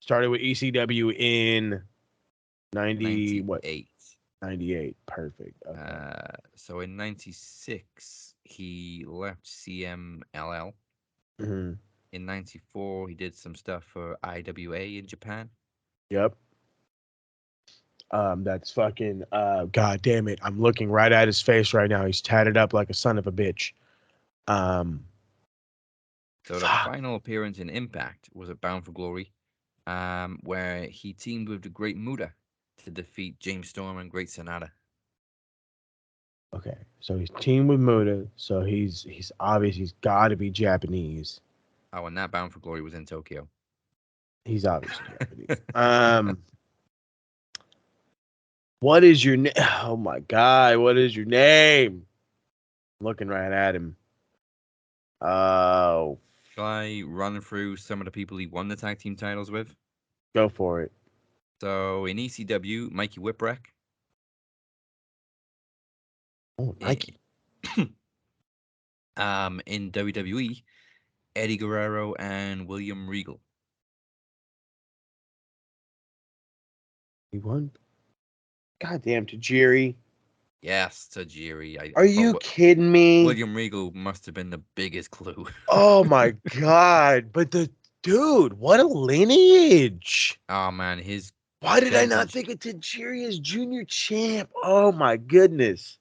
Started with ECW in 90 what? 98. 98. Perfect. Okay. So in 96, he left CMLL. Mm-hmm. In 94, he did some stuff for IWA in Japan. Yep. That's fucking god damn it. I'm looking right at his face right now. He's tatted up like a son of a bitch. So the final appearance in Impact was at Bound for Glory, where he teamed with the Great Muta to defeat James Storm and Great Sonata. Okay, so he's teamed with Muta, so he's obvious he's got to be Japanese. Oh, and that Bound for Glory was in Tokyo. He's obviously Japanese. What is your name? Oh my god, what is your name? I'm looking right at him. Oh, Shall I run through some of the people he won the tag team titles with? go for it. So in ECW, Mikey Whipwreck. Oh, Nike. In WWE, Eddie Guerrero and William Regal. He won. Goddamn, Tajiri. Yes, Tajiri. Are you kidding me? William Regal must have been the biggest clue. Oh my god! But the dude, what a lineage! Oh man, his. Why did I not think of Tajiri as junior champ? Oh my goodness!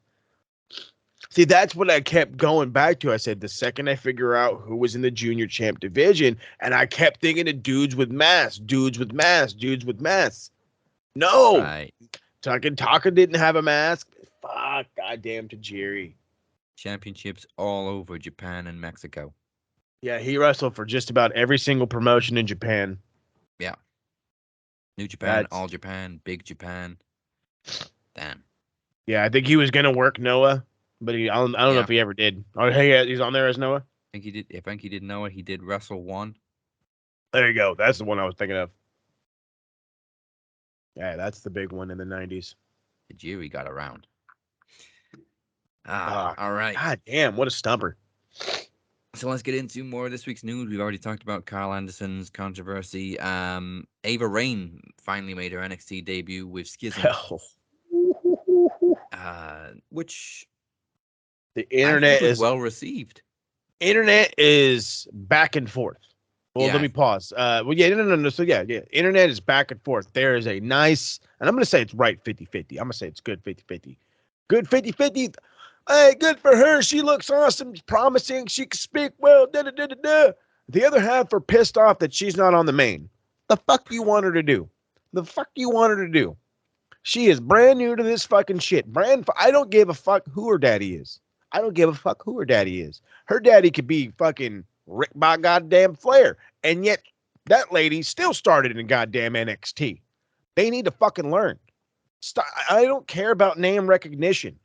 See, that's what I kept going back to. I said the second I figure out who was in the junior champ division, and I kept thinking of dudes with masks, dudes with masks, dudes with masks. No, Right. Taka didn't have a mask. Fuck, goddamn Tajiri. Championships all over Japan and Mexico. Yeah, he wrestled for just about every single promotion in Japan. Yeah. New Japan, All Japan, Big Japan. Damn. Yeah, I think he was gonna work Noah, but I don't know if he ever did. Oh, hey, he's on there as Noah. I think he did Noah. He did Wrestle 1. There you go. That's the one I was thinking of. Yeah, that's the big one in the 90s. Tajiri got around. All right. God damn, what a stumper. So let's get into more of this week's news. We've already talked about Carl Anderson's controversy. Ava Raine finally made her NXT debut with Schism. Which the internet was is well received. Internet is back and forth. Well, let me pause. No. So yeah. Internet is back and forth. There is a nice, and I'm going to say it's right 50-50. I'm going to say it's good 50-50. Good 50-50. Hey, good for her. She looks awesome, promising. She can speak well. The other half are pissed off that she's not on the main. The fuck you want her to do? She is brand new to this fucking shit. I don't give a fuck who her daddy is. Her daddy could be fucking Rick by goddamn Flair. And yet that lady still started in goddamn NXT. They need to fucking learn. I don't care about name recognition.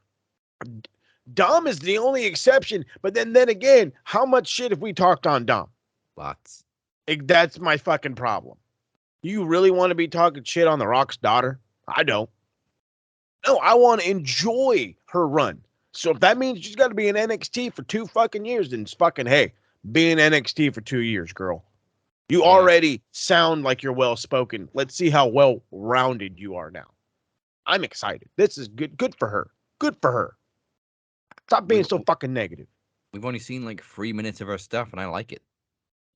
Dom is the only exception. But then again, how much shit have we talked on Dom? Lots. That's my fucking problem. You really want to be talking shit on The Rock's daughter? I don't. No, I want to enjoy her run. So if that means she's got to be in NXT for 2 fucking years, then it's fucking, hey, be in NXT for 2 years, girl. You already sound like you're well-spoken. Let's see how well-rounded you are now. I'm excited. This is good. Good for her. Stop being so fucking negative. We've only seen like 3 minutes of her stuff, and I like it.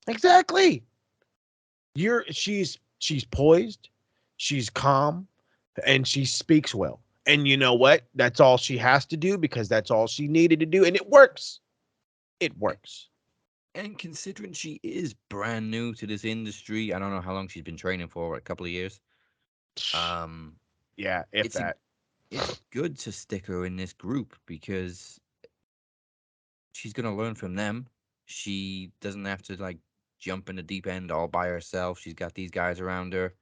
Exactly. She's poised. She's calm. And she speaks well. And you know what? That's all she has to do because that's all she needed to do. And it works. And considering she is brand new to this industry, I don't know how long she's been training for, a couple of years. Yeah, it's good to stick her in this group because she's going to learn from them. She doesn't have to like jump in the deep end all by herself. She's got these guys around her.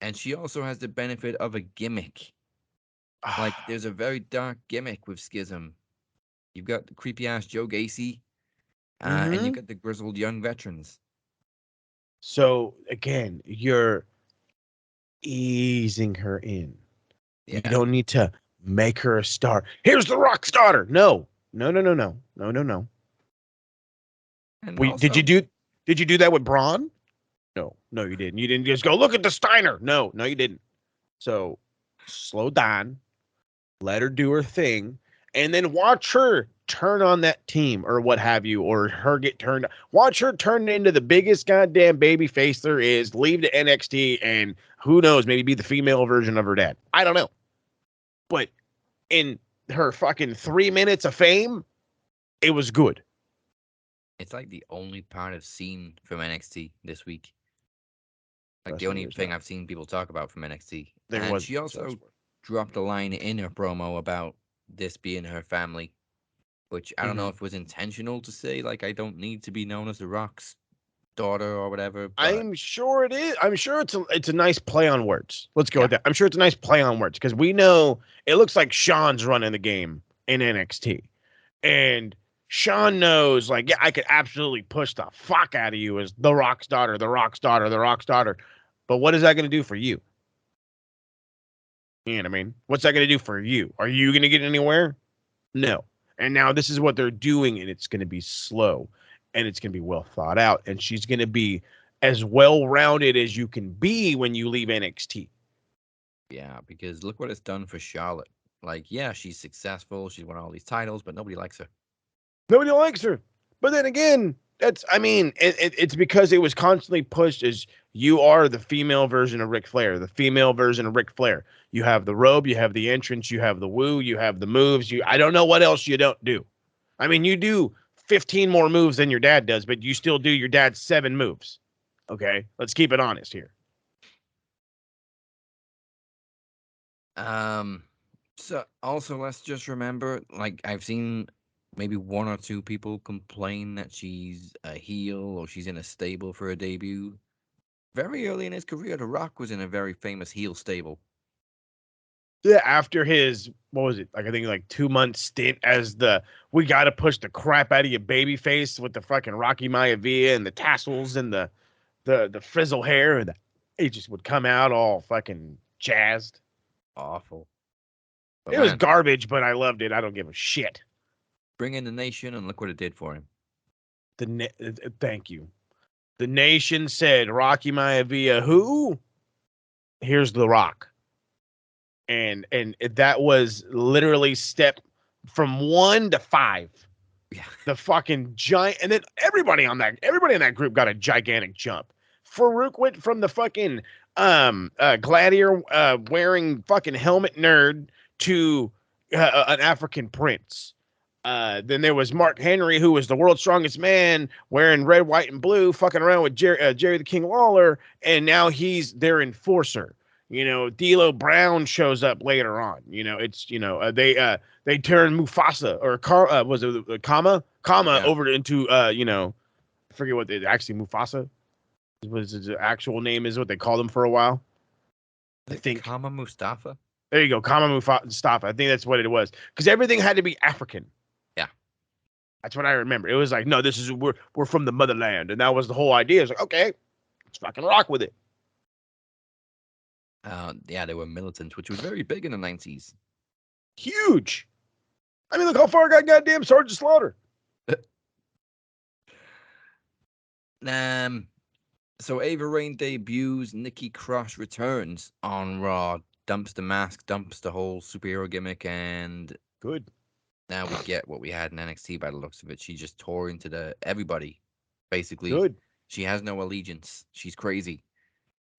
And she also has the benefit of a gimmick. Like, there's a very dark gimmick with Schism. You've got the creepy-ass Joe Gacy, and you've got the grizzled young veterans. So, again, you're easing her in. Yeah. You don't need to make her a star. Here's the Rock's daughter. No. And Did you do that with Braun? No, you didn't. You didn't just go look at the Steiner. No, you didn't. So slow down, let her do her thing, and then watch her turn on that team or what have you, or her get turned. Watch her turn into the biggest goddamn baby face there is, leave the NXT, and who knows, maybe be the female version of her dad. I don't know. But in her fucking 3 minutes of fame, it was good. It's like the only part I've seen from NXT this week. Like the Wrestling only is thing not. I've seen people talk about from NXT. There And was she also dropped a line in her promo about this being her family, which I don't know if it was intentional to say, like, I don't need to be known as The Rock's daughter or whatever, but I'm sure it is. I'm sure it's a nice play on words. Let's go Yeah. with that. I'm sure it's a nice play on words because we know it looks like Sean's running the game in NXT, and Sean knows, like, yeah, I could absolutely push the fuck out of you as the Rock's daughter, the Rock's daughter, the Rock's daughter. But what is that going to do for you? You know what I mean? What's that going to do for you? Are you going to get anywhere? No. And now this is what they're doing, and it's going to be slow, and it's going to be well thought out, and she's going to be as well rounded as you can be when you leave NXT. yeah, because look what it's done for Charlotte. Like, yeah, she's successful, she's won all these titles, but nobody likes her. Nobody likes her. But then again, it's because it was constantly pushed as you are the female version of Ric Flair, the female version of Ric Flair. You have the robe, you have the entrance, you have the woo, you have the moves. I don't know what else you don't do. I mean, you do 15 more moves than your dad does, but you still do your dad's 7 moves. Okay, let's keep it honest here. So also let's just remember, like, I've seen maybe 1 or 2 people complain that she's a heel or she's in a stable for a debut. Very early in his career, The Rock was in a very famous heel stable. Yeah, after his, what was it? Like, I think like 2 month stint as we got to push the crap out of your baby face with the fucking Rocky Maivia and the tassels and the frizzle hair, and he just would come out all fucking jazzed. Awful. But It was man, garbage, but I loved it. I don't give a shit. bring in the nation and look what it did for him. Thank you. The nation said Rocky Maivia, who? Here's The Rock. And that was literally step from 1 to 5. Yeah. The fucking giant, and then everybody in that group got a gigantic jump. Farouk went from the fucking gladiator wearing fucking helmet nerd to an African prince. Then there was Mark Henry, who was the world's strongest man, wearing red, white, and blue, fucking around with Jerry the King Lawler, and now he's their enforcer. You know, D'Lo Brown shows up later on. You know, it's they turn Mufasa or was it Kama Yeah. over into I forget what they actually Mufasa was his actual name is what they called him for a while. I think Kama Mustafa. there you go, Kama Mustafa. I think that's what it was because everything had to be African. Yeah. That's what I remember. It was like, no, this is we're from the motherland, and that was the whole idea. It's like, okay, let's fucking rock with it. Yeah, they were militant, which was very big in the 90s. Huge. I mean, look how far I got goddamn Sergeant Slaughter. So Ava Raine debuts, Nikki Cross returns on Raw, dumps the mask, dumps the whole superhero gimmick, and good. Now we get what we had in NXT by the looks of it. She just tore into everybody, basically. Good. She has no allegiance. She's crazy.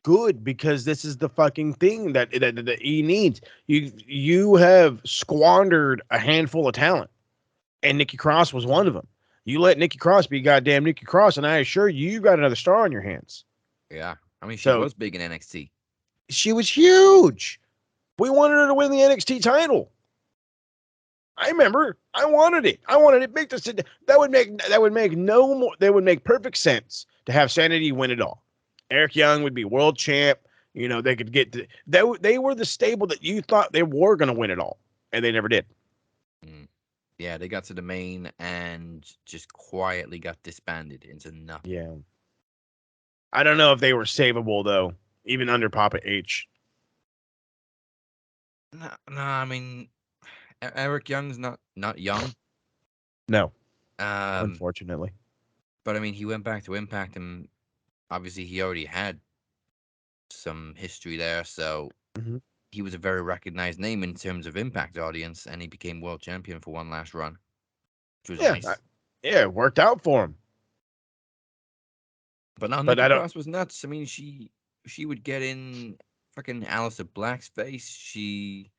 Good, because this is the fucking thing that he needs. You have squandered a handful of talent, and Nikki Cross was one of them. You let Nikki Cross be goddamn Nikki Cross, and I assure you got another star on your hands. Yeah. I mean, she was big in NXT. She was huge. We wanted her to win the NXT title. I remember. I wanted it. I wanted it big. That would make perfect sense to have Sanity win it all. Eric Young would be world champ. You know, they could get they were the stable that you thought they were going to win it all, and they never did. Yeah, they got to the main and just quietly got disbanded into nothing. Yeah. I don't know if they were savable though, even under Papa H. No, I mean, Eric Young's not young. No. Unfortunately. But I mean, he went back to Impact and obviously he already had some history there, so Mm-hmm. he was a very recognized name in terms of Impact audience, and he became world champion for one last run, which was Yeah, nice. it worked out for him. But now But Nikki I don't. Cross was nuts. I mean, she would get in fucking Aleister Black's face. She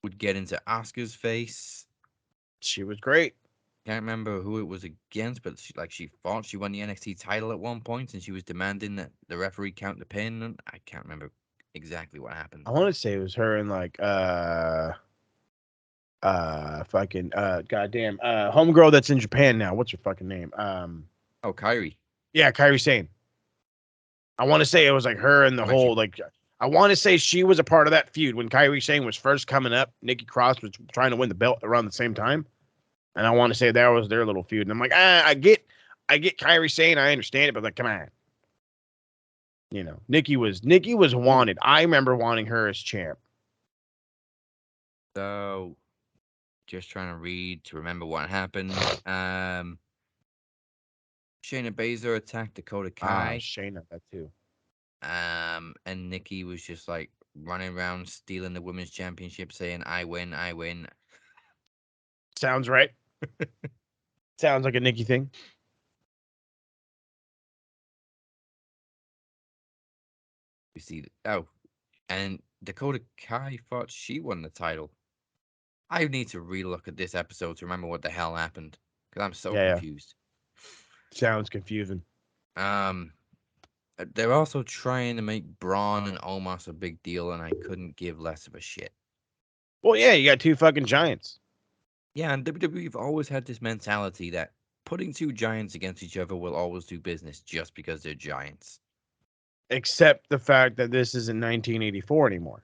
would get into Asuka's face. She was great. Can't remember who it was against, but she fought. She won the NXT title at one point, and she was demanding that the referee count the pin. And I can't remember exactly what happened. I want to say it was her and like fucking goddamn homegirl that's in Japan now. What's her fucking name? Oh, Kyrie. Yeah, Kairi Sane. I want to say it was like her and the whole like. I want to say she was a part of that feud when Kairi Sane was first coming up. Nikki Cross was trying to win the belt around the same time, and I want to say that was their little feud. And I'm like, I get Kairi Sane, I understand it, but like, come on. You know, Nikki was wanted. I remember wanting her as champ. So, just trying to read to remember what happened. Shayna Baszler attacked Dakota Kai. Shayna, that too. And Nikki was just like running around stealing the women's championship, saying, "I win, I win." Sounds right. Sounds like a Nikki thing. You see, and Dakota Kai thought she won the title. I need to relook at this episode to remember what the hell happened because I'm so confused. Sounds confusing. They're also trying to make Braun and Omos a big deal, and I couldn't give less of a shit. Well, yeah, you got two fucking giants. Yeah, and WWE've always had this mentality that putting two giants against each other will always do business just because they're giants. Except the fact that this isn't 1984 anymore.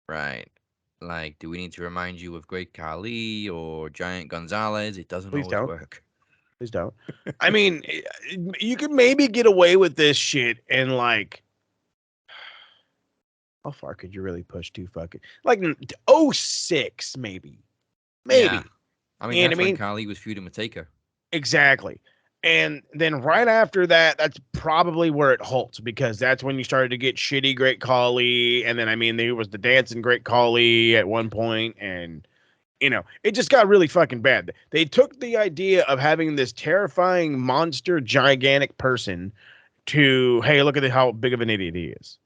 Right. Like, do we need to remind you of Great Khali or Giant Gonzalez? It doesn't always work. Please don't. I mean, you could maybe get away with this shit and like, how far could you really push two fucking like 06 maybe. Yeah. I mean, you know that's what I mean? when Khali was feuding with Taker. Exactly. And then right after that, that's probably where it halts because that's when you started to get shitty Great Khali. And then, I mean, there was the dancing Great Khali at one point, and, you know, it just got really fucking bad. They took the idea of having this terrifying monster, gigantic person to, hey, look at how big of an idiot he is.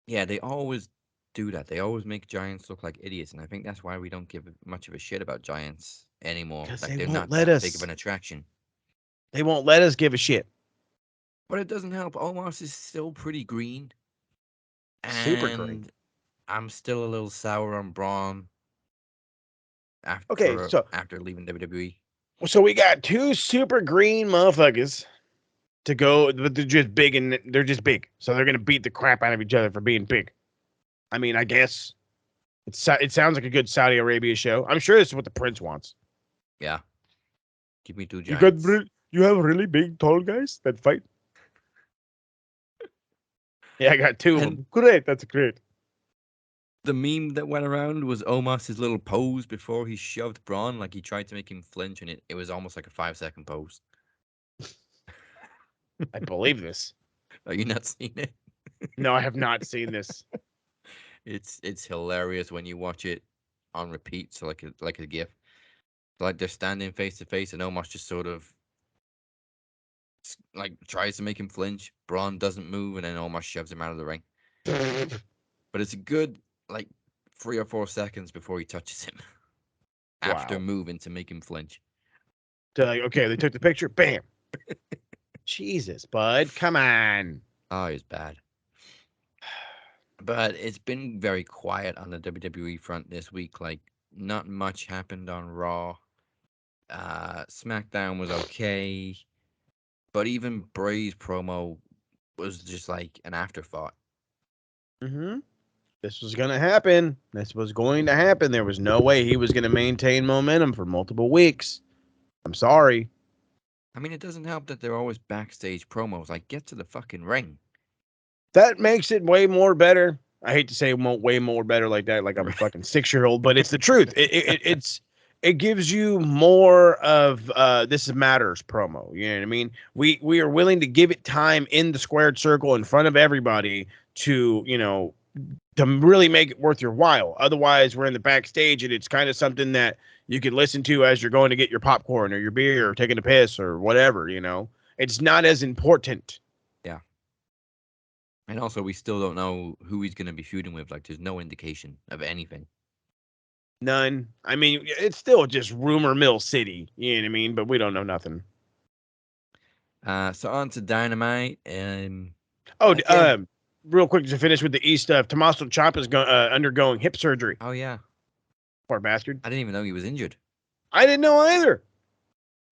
Yeah, they always do that. They always make giants look like idiots. And I think that's why we don't give much of a shit about giants anymore. Because Like, they they're won't not let that us. big of an attraction. They won't let us give a shit. But it doesn't help. Omos is still pretty green. Super green. And I'm still a little sour on Braun Okay, after leaving WWE. So we got two super green motherfuckers to go, but they're just big and they're just big. So they're gonna beat the crap out of each other for being big. I mean, I guess it sounds like a good Saudi Arabia show. I'm sure this is what the prince wants. Yeah, give me two giants. You have really big, tall guys that fight. Yeah, I got two of them. Great, that's great. The meme that went around was Omos's little pose before he shoved Braun, like he tried to make him flinch, and it was almost like a 5-second pose. I believe this. Are you not seen it? No, I have not seen this. It's hilarious when you watch it on repeat, so like a GIF. Like they're standing face to face, and Omos just sort of like tries to make him flinch. Braun doesn't move, and then Omos shoves him out of the ring. But it's a good like 3 or 4 seconds before he touches him. After moving to make him flinch. So like, okay, they took the picture. Bam. Jesus, bud, come on. Oh, he's bad. But it's been very quiet on the WWE front this week. Like, not much happened on Raw. SmackDown was okay. But even Bray's promo was just like an afterthought. Mm-hmm. This was going to happen. This was going to happen. There was no way he was going to maintain momentum for multiple weeks. I'm sorry. I mean, it doesn't help that they're always backstage promos. Like, get to the fucking ring. That makes it way more better. I hate to say way more better like that, like I'm a fucking 6-year-old, but it's the truth. it gives you more of this matters promo. You know what I mean? We are willing to give it time in the squared circle in front of everybody to, to really make it worth your while. Otherwise, we're in the backstage and it's kind of something that you can listen to as you're going to get your popcorn or your beer or taking a piss or whatever, It's not as important. Yeah. And also, we still don't know who he's going to be feuding with. Like, there's no indication of anything. None. I mean, it's still just rumor mill city, you know what I mean? But we don't know nothing. So on to Dynamite. Real quick to finish with the East stuff. Tommaso Ciampa's undergoing hip surgery. Oh, yeah. Poor bastard. I didn't even know he was injured. I didn't know either.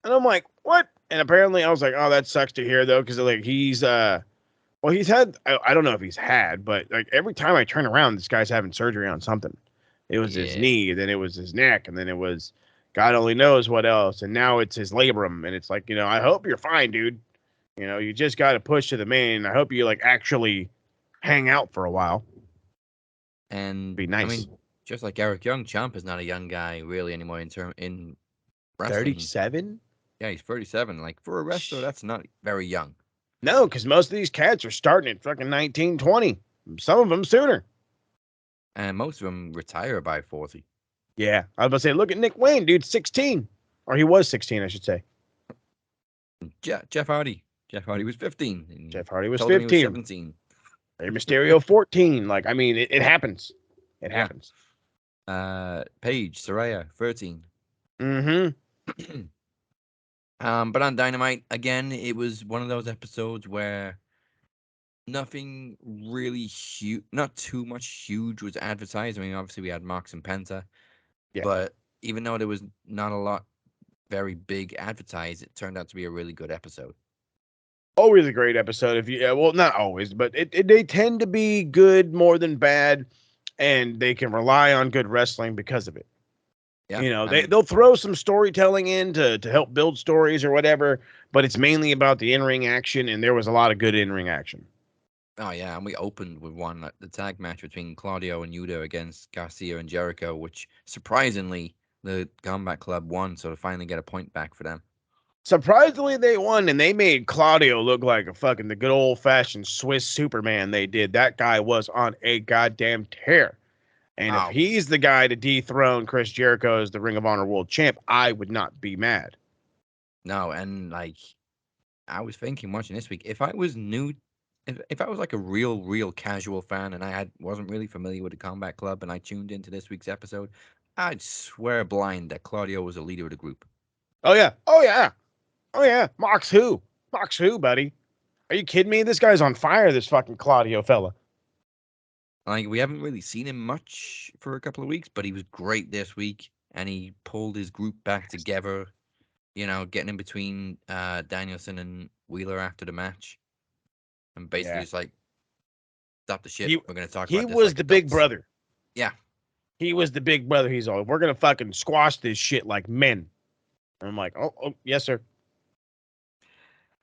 And I'm like, what? And apparently I was like, oh, that sucks to hear, though, because like he's he's had, I don't know if he's had, but like every time I turn around, this guy's having surgery on something. It was his knee, then it was his neck, and then it was God only knows what else. And now it's his labrum. And it's like, I hope you're fine, dude. You just got to push to the main. I hope you like actually hang out for a while. And be nice. I mean, just like Eric Young, Ciampa's not a young guy really anymore in wrestling. 37? Yeah, he's 37. Like for a wrestler, that's not very young. No, because most of these cats are starting at fucking 19, 20. Some of them sooner. And most of them retire by 40. Yeah. I was about to say, look at Nick Wayne, dude, 16. Or he was 16, I should say. Jeff Hardy. Jeff Hardy was 15. Jeff Hardy was 15. He was 17. Rey Mysterio, 14. Like, I mean, it happens. It happens. Paige, Saraya, 13. Mm-hmm. But on Dynamite, again, it was one of those episodes where nothing really huge, not too much huge was advertised. I mean, obviously we had Mox and Penta, but even though there was not a lot very big advertised, it turned out to be a really good episode. Always a great episode. Well, not always, but they tend to be good more than bad, and they can rely on good wrestling because of it. Yeah, they'll throw some storytelling in to help build stories or whatever, but it's mainly about the in-ring action, and there was a lot of good in-ring action. Oh, yeah, and we opened with the tag match between Claudio and Yuta against Garcia and Jericho, which, surprisingly, the Combat Club won, so to finally get a point back for them. Surprisingly, they won, and they made Claudio look like the good old-fashioned Swiss Superman they did. That guy was on a goddamn tear. And if he's the guy to dethrone Chris Jericho as the Ring of Honor World Champ, I would not be mad. No, and, like, I was thinking watching this week, if I was new... If I was like a real casual fan and I wasn't really familiar with the Combat Club and I tuned into this week's episode, I'd swear blind that Claudio was the leader of the group. Oh yeah. Mox who, buddy? Are you kidding me? This guy's on fire, this fucking Claudio fella. Like, we haven't really seen him much for a couple of weeks, but he was great this week and he pulled his group back together, getting in between Danielson and Wheeler after the match. And basically, it's like, stop the shit. We're going to talk about this. He was the big brother. Yeah. He was the big brother. He's all, we're going to fucking squash this shit like men. And I'm like, oh, yes, sir.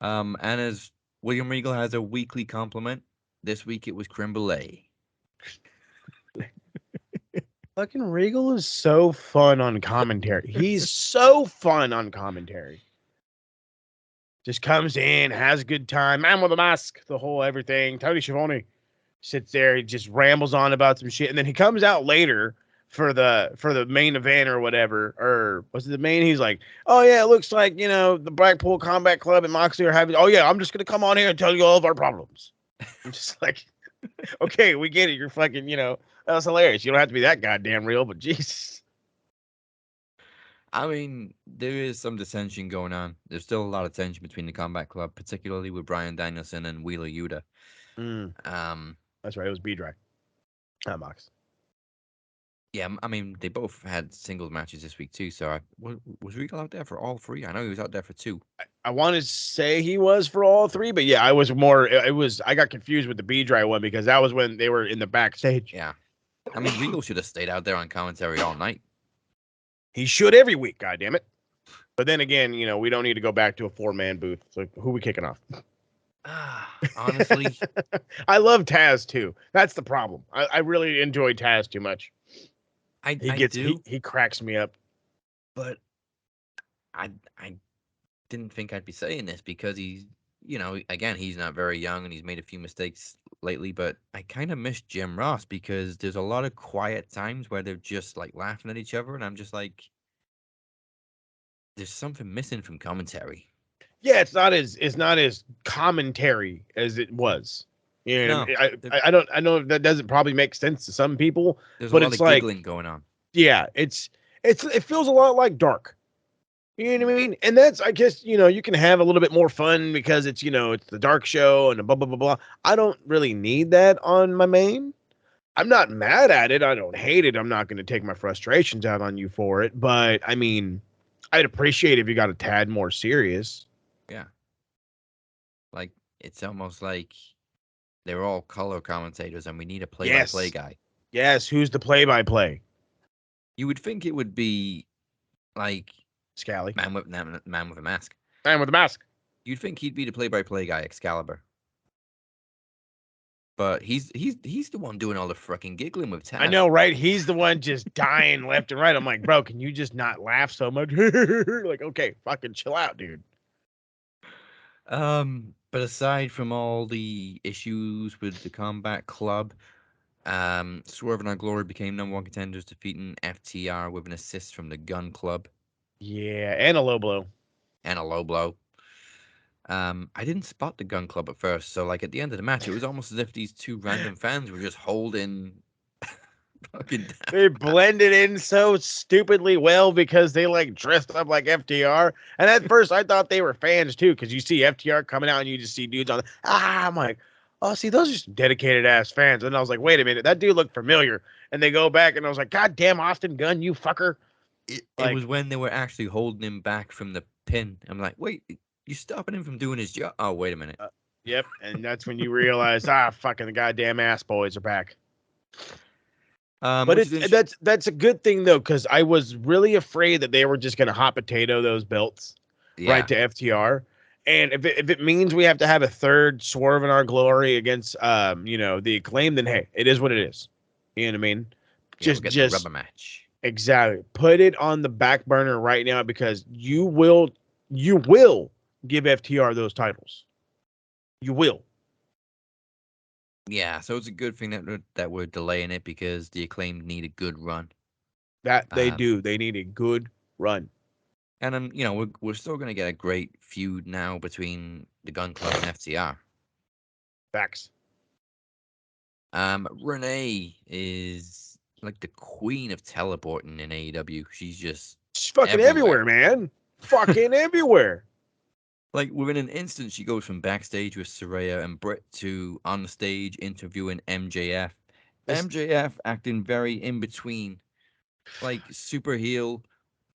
And as William Regal has a weekly compliment, this week it was creme brulee. Fucking Regal is so fun on commentary. He's so fun on commentary. Just comes in, has a good time. Man with a mask, the whole everything. Tony Schiavone sits there, he just rambles on about some shit, and then he comes out later for the main event or whatever. Or was it the main? He's like, "Oh yeah, it looks like the Blackpool Combat Club and Moxley are having. Oh yeah, I'm just gonna come on here and tell you all of our problems." I'm just like, okay, we get it. You're fucking, that was hilarious. You don't have to be that goddamn real, but jeez. I mean, there is some dissension going on. There's still a lot of tension between the Combat Club, particularly with Bryan Danielson and Wheeler Yuta. That's right. It was B-Dry. Not Mox. Yeah, I mean, they both had singles matches this week, too. So was Regal out there for all three? I know he was out there for two. I want to say he was for all three, but yeah, I got confused with the B-Dry one because that was when they were in the backstage. Yeah. I mean, Regal should have stayed out there on commentary all night. He should every week, goddammit. But then again, we don't need to go back to a 4-man booth. So who are we kicking off? Honestly. I love Taz too. That's the problem. I really enjoy Taz too much. I do. He cracks me up. But I didn't think I'd be saying this because he's, again, he's not very young and he's made a few mistakes lately, but I kind of miss Jim Ross because there's a lot of quiet times where they're just like laughing at each other, and I'm just like, there's something missing from commentary. Yeah, it's not as commentary as it was. And No, I know that doesn't probably make sense to some people, there's a but lot it's of like, giggling going on. yeah, it feels a lot like Dark. You know what I mean? And that's, I guess, you can have a little bit more fun because it's, it's the Dark show and blah blah blah blah. I don't really need that on my main. I'm not mad at it. I don't hate it. I'm not going to take my frustrations out on you for it. But I mean, I'd appreciate if you got a tad more serious. Yeah. Like, it's almost like they're all color commentators and we need a play-by-play guy. Yes. Who's the play-by-play? You would think it would be like Scally. Man with a mask. Man with a mask. You'd think he'd be the play-by-play guy, Excalibur. But he's the one doing all the fucking giggling with Taz. I know, right? He's the one just dying left and right. I'm like, bro, can you just not laugh so much? Like, okay, fucking chill out, dude. But aside from all the issues with the Combat Club, Swerve and Our Glory became number one contenders, defeating FTR with an assist from the Gun Club. Yeah, and a low blow. And a low blow. I didn't spot the Gun Club at first, so like at the end of the match, it was almost as if these two random fans were just holding fucking down. They blended in so stupidly well because they like dressed up like FTR. And at first I thought they were fans too, because you see FTR coming out and you just see dudes on I'm like, oh, see, those are some dedicated ass fans. And I was like, wait a minute, that dude looked familiar. And they go back and I was like, God damn, Austin Gunn, you fucker. It was when they were actually holding him back from the pin. I'm like, wait, you stopping him from doing his job? Oh, wait a minute. Yep. And that's when you realize, fucking the goddamn ass boys are back. But that's a good thing though, because I was really afraid that they were just going to hot potato those belts right to FTR. And if it means we have to have a third Swerve in Our Glory against the Acclaim, then hey, it is what it is. You know what I mean? Just the rubber match. Exactly. Put it on the back burner right now because you will give FTR those titles. You will. Yeah, so it's a good thing that we're delaying it because the Acclaimed need a good run. That they do. They need a good run. And we're still gonna get a great feud now between the Gun Club and FTR. Facts. Renee is like the queen of teleporting in AEW. She's fucking everywhere, man. Fucking everywhere. Like, within an instant, she goes from backstage with Saraya and Britt to on the stage interviewing MJF. MJF acting very in between, like super heel,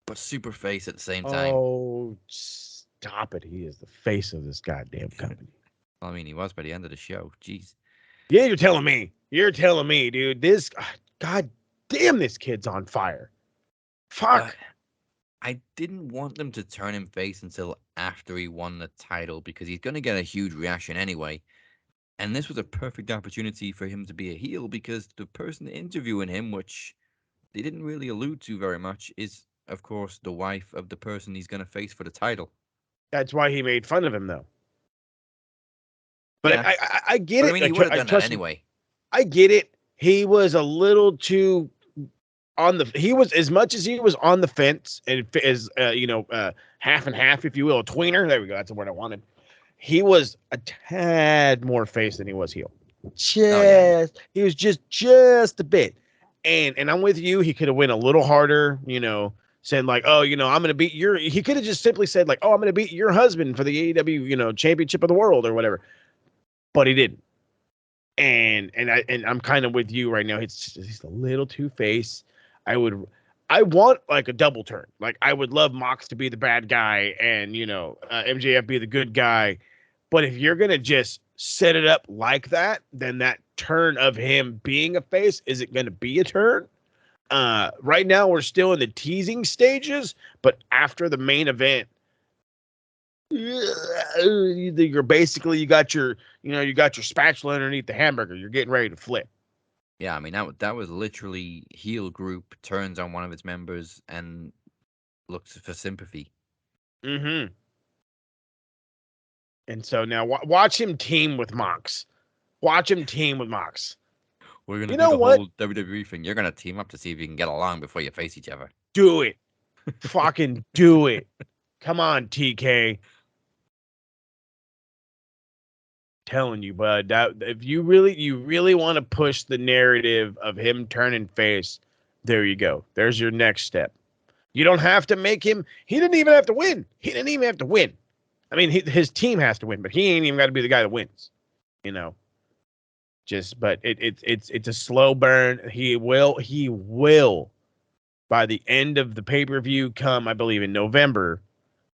but super face at the same time. Oh, stop it. He is the face of this goddamn company. I mean, he was by the end of the show. Jeez. Yeah, you're telling me. You're telling me, dude. This, god damn, this kid's on fire. Fuck. I didn't want them to turn him face until after he won the title because he's going to get a huge reaction anyway. And this was a perfect opportunity for him to be a heel because the person interviewing him, which they didn't really allude to very much, is, of course, the wife of the person he's going to face for the title. That's why he made fun of him, though. But yeah. I get it. I mean, he would have done that anyway. I get it. He was a little too he was, as much as he was on the fence and as half and half, if you will, a tweener. There we go. That's the word I wanted. He was a tad more face than he was heel. He was just a bit. And I'm with you. He could have went a little harder, saying like, oh, I'm going to beat he could have just simply said like, oh, I'm going to beat your husband for the AEW, championship of the world or whatever. But he didn't. And I'm kind of with you right now. He's a little two face. I want like a double turn. Like I would love Mox to be the bad guy and MJF be the good guy. But if you're gonna just set it up like that, then that turn of him being a face isn't gonna be a turn. Right now we're still in the teasing stages, but after the main event, you're basically you got your spatula underneath the hamburger. You're getting ready to flip. Yeah, I mean that was literally heel group turns on one of its members and looks for sympathy. Mm-hmm. And so now watch him team with Mox. Watch him team with Mox. We're going to You do know the what? whole WWE thing. You're going to team up to see if you can get along before you face each other. Do it. Fucking do it. Come on, TK. Telling you, bud. That if you really want to push the narrative of him turning face, there you go. There's your next step. You don't have to make him. He didn't even have to win. He didn't even have to win. I mean, his team has to win, but he ain't even got to be the guy that wins. You know. But it's a slow burn. He will by the end of the pay-per-view come, I believe, in November.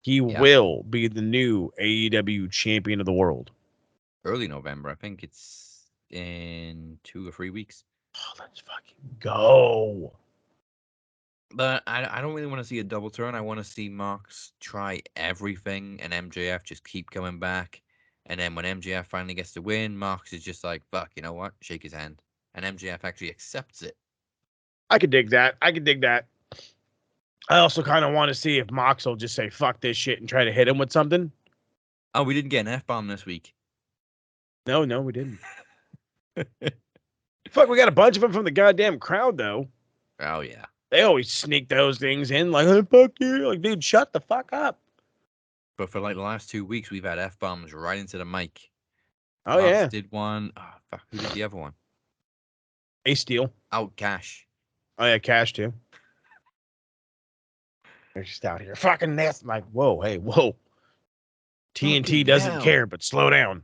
He will be the new AEW champion of the world. Early November. I think it's in 2 or 3 weeks. Oh, let's fucking go. But I don't really want to see a double turn. I want to see Mox try everything and MJF just keep coming back. And then when MJF finally gets the win, Mox is just like, fuck, you know what? Shake his hand. And MJF actually accepts it. I could dig that. I also kind of want to see if Mox will just say, fuck this shit and try to hit him with something. Oh, we didn't get an F-bomb this week. No, we didn't. Fuck, we got a bunch of them from the goddamn crowd, though. Oh, yeah. They always sneak those things in like, oh, fuck you. Like, dude, shut the fuck up. But for like the last 2 weeks, we've had F-bombs right into the mic. Oh, Mox yeah. did one. Oh, fuck. Who did the other one? Ace Steel. Out Cash. Oh, yeah, Cash, too. They're just out here fucking nest. Like, whoa, hey, whoa. TNT Fucking doesn't hell. care, but slow down.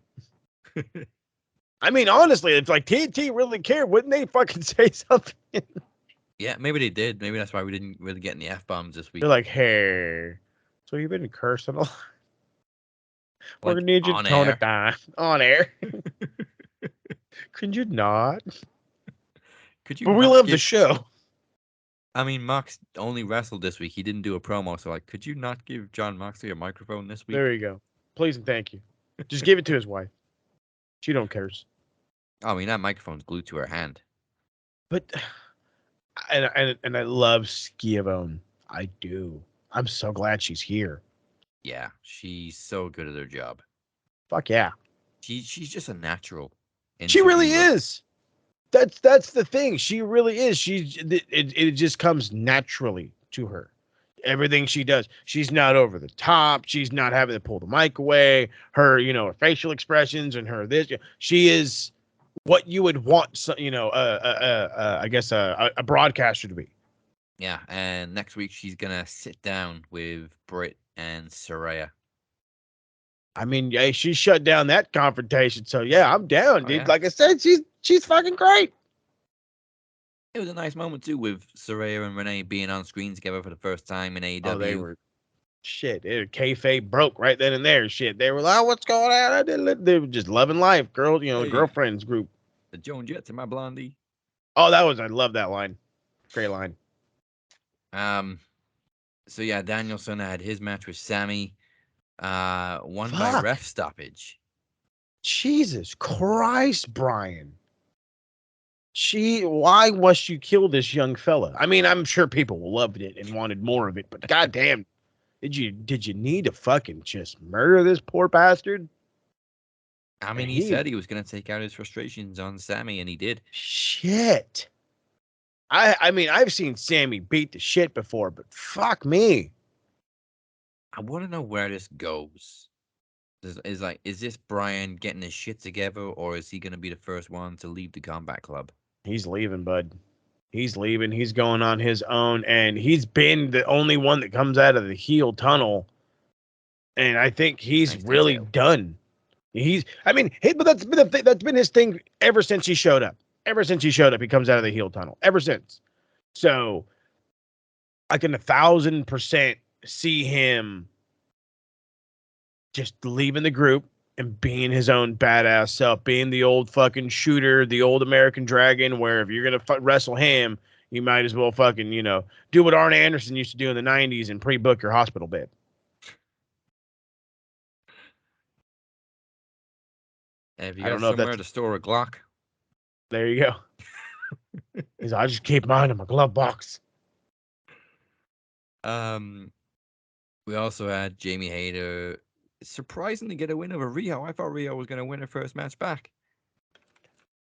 I mean, honestly, if like TNT really cared, wouldn't they fucking say something? Yeah, maybe they did. Maybe that's why we didn't really get any F-bombs this week. They're like, hey, so you've been cursing a lot. We're Like, gonna need you to on tone air. it down. On air. Could you not? Could you But we not love the give... show. I mean, Mox only wrestled this week. He didn't do a promo, so like, could you not give John Moxley a microphone this week? There you go. Please and thank you. Just give it to his wife. She don't curse. I mean, that microphone's glued to her hand. But and I love Schiavone. I do. I'm so glad she's here. Yeah, she's so good at her job. Fuck yeah. She's just a natural. She really interviewer. is. That's the thing. She really is. It just comes naturally to her. Everything she does, she's not over the top. She's not having to pull the mic away. Her, her facial expressions and her this. She is what you would want. I guess a broadcaster to be. Yeah, and next week she's gonna sit down with Britt and Saraya. I mean, yeah, she shut down that confrontation. So yeah, I'm down, dude. Yeah. Like I said, she's fucking great. It was a nice moment too, with Saraya and Renee being on screen together for the first time in AEW. Oh, they were shit. Kayfabe broke right then and there. Shit, they were like, oh, "What's going on?" They were just loving life, girl. Hey. Girlfriends group. The Joan Jett to my Blondie. Oh, I love that line. Great line. So yeah, Danielson had his match with Sammy. Won by ref stoppage. Jesus Christ, Brian. Why must you kill this young fella? I mean, I'm sure people loved it and wanted more of it, but goddamn, did you need to fucking just murder this poor bastard? I mean, he said he was gonna take out his frustrations on Sammy, and he did. Shit. I mean, I've seen Sammy beat the shit before, but fuck me. I want to know where this goes. Is this Brian getting his shit together, or is he gonna be the first one to leave the Combat Club? He's leaving, bud. He's leaving. He's going on his own, and he's been the only one that comes out of the heel tunnel. And I think he's really done. But that's been his thing ever since he showed up. Ever since he showed up, he comes out of the heel tunnel. Ever since. So I can 1,000% see him just leaving the group and being his own badass self, being the old fucking shooter, the old American Dragon, where if you're going to wrestle him, you might as well fucking, do what Arn Anderson used to do in the 90s and pre-book your hospital bed. Have you got somewhere to store a Glock? There you go. I just keep mine in my glove box. We also had Jamie Hayter surprisingly get a win over Riho. I thought Riho was going to win her first match back.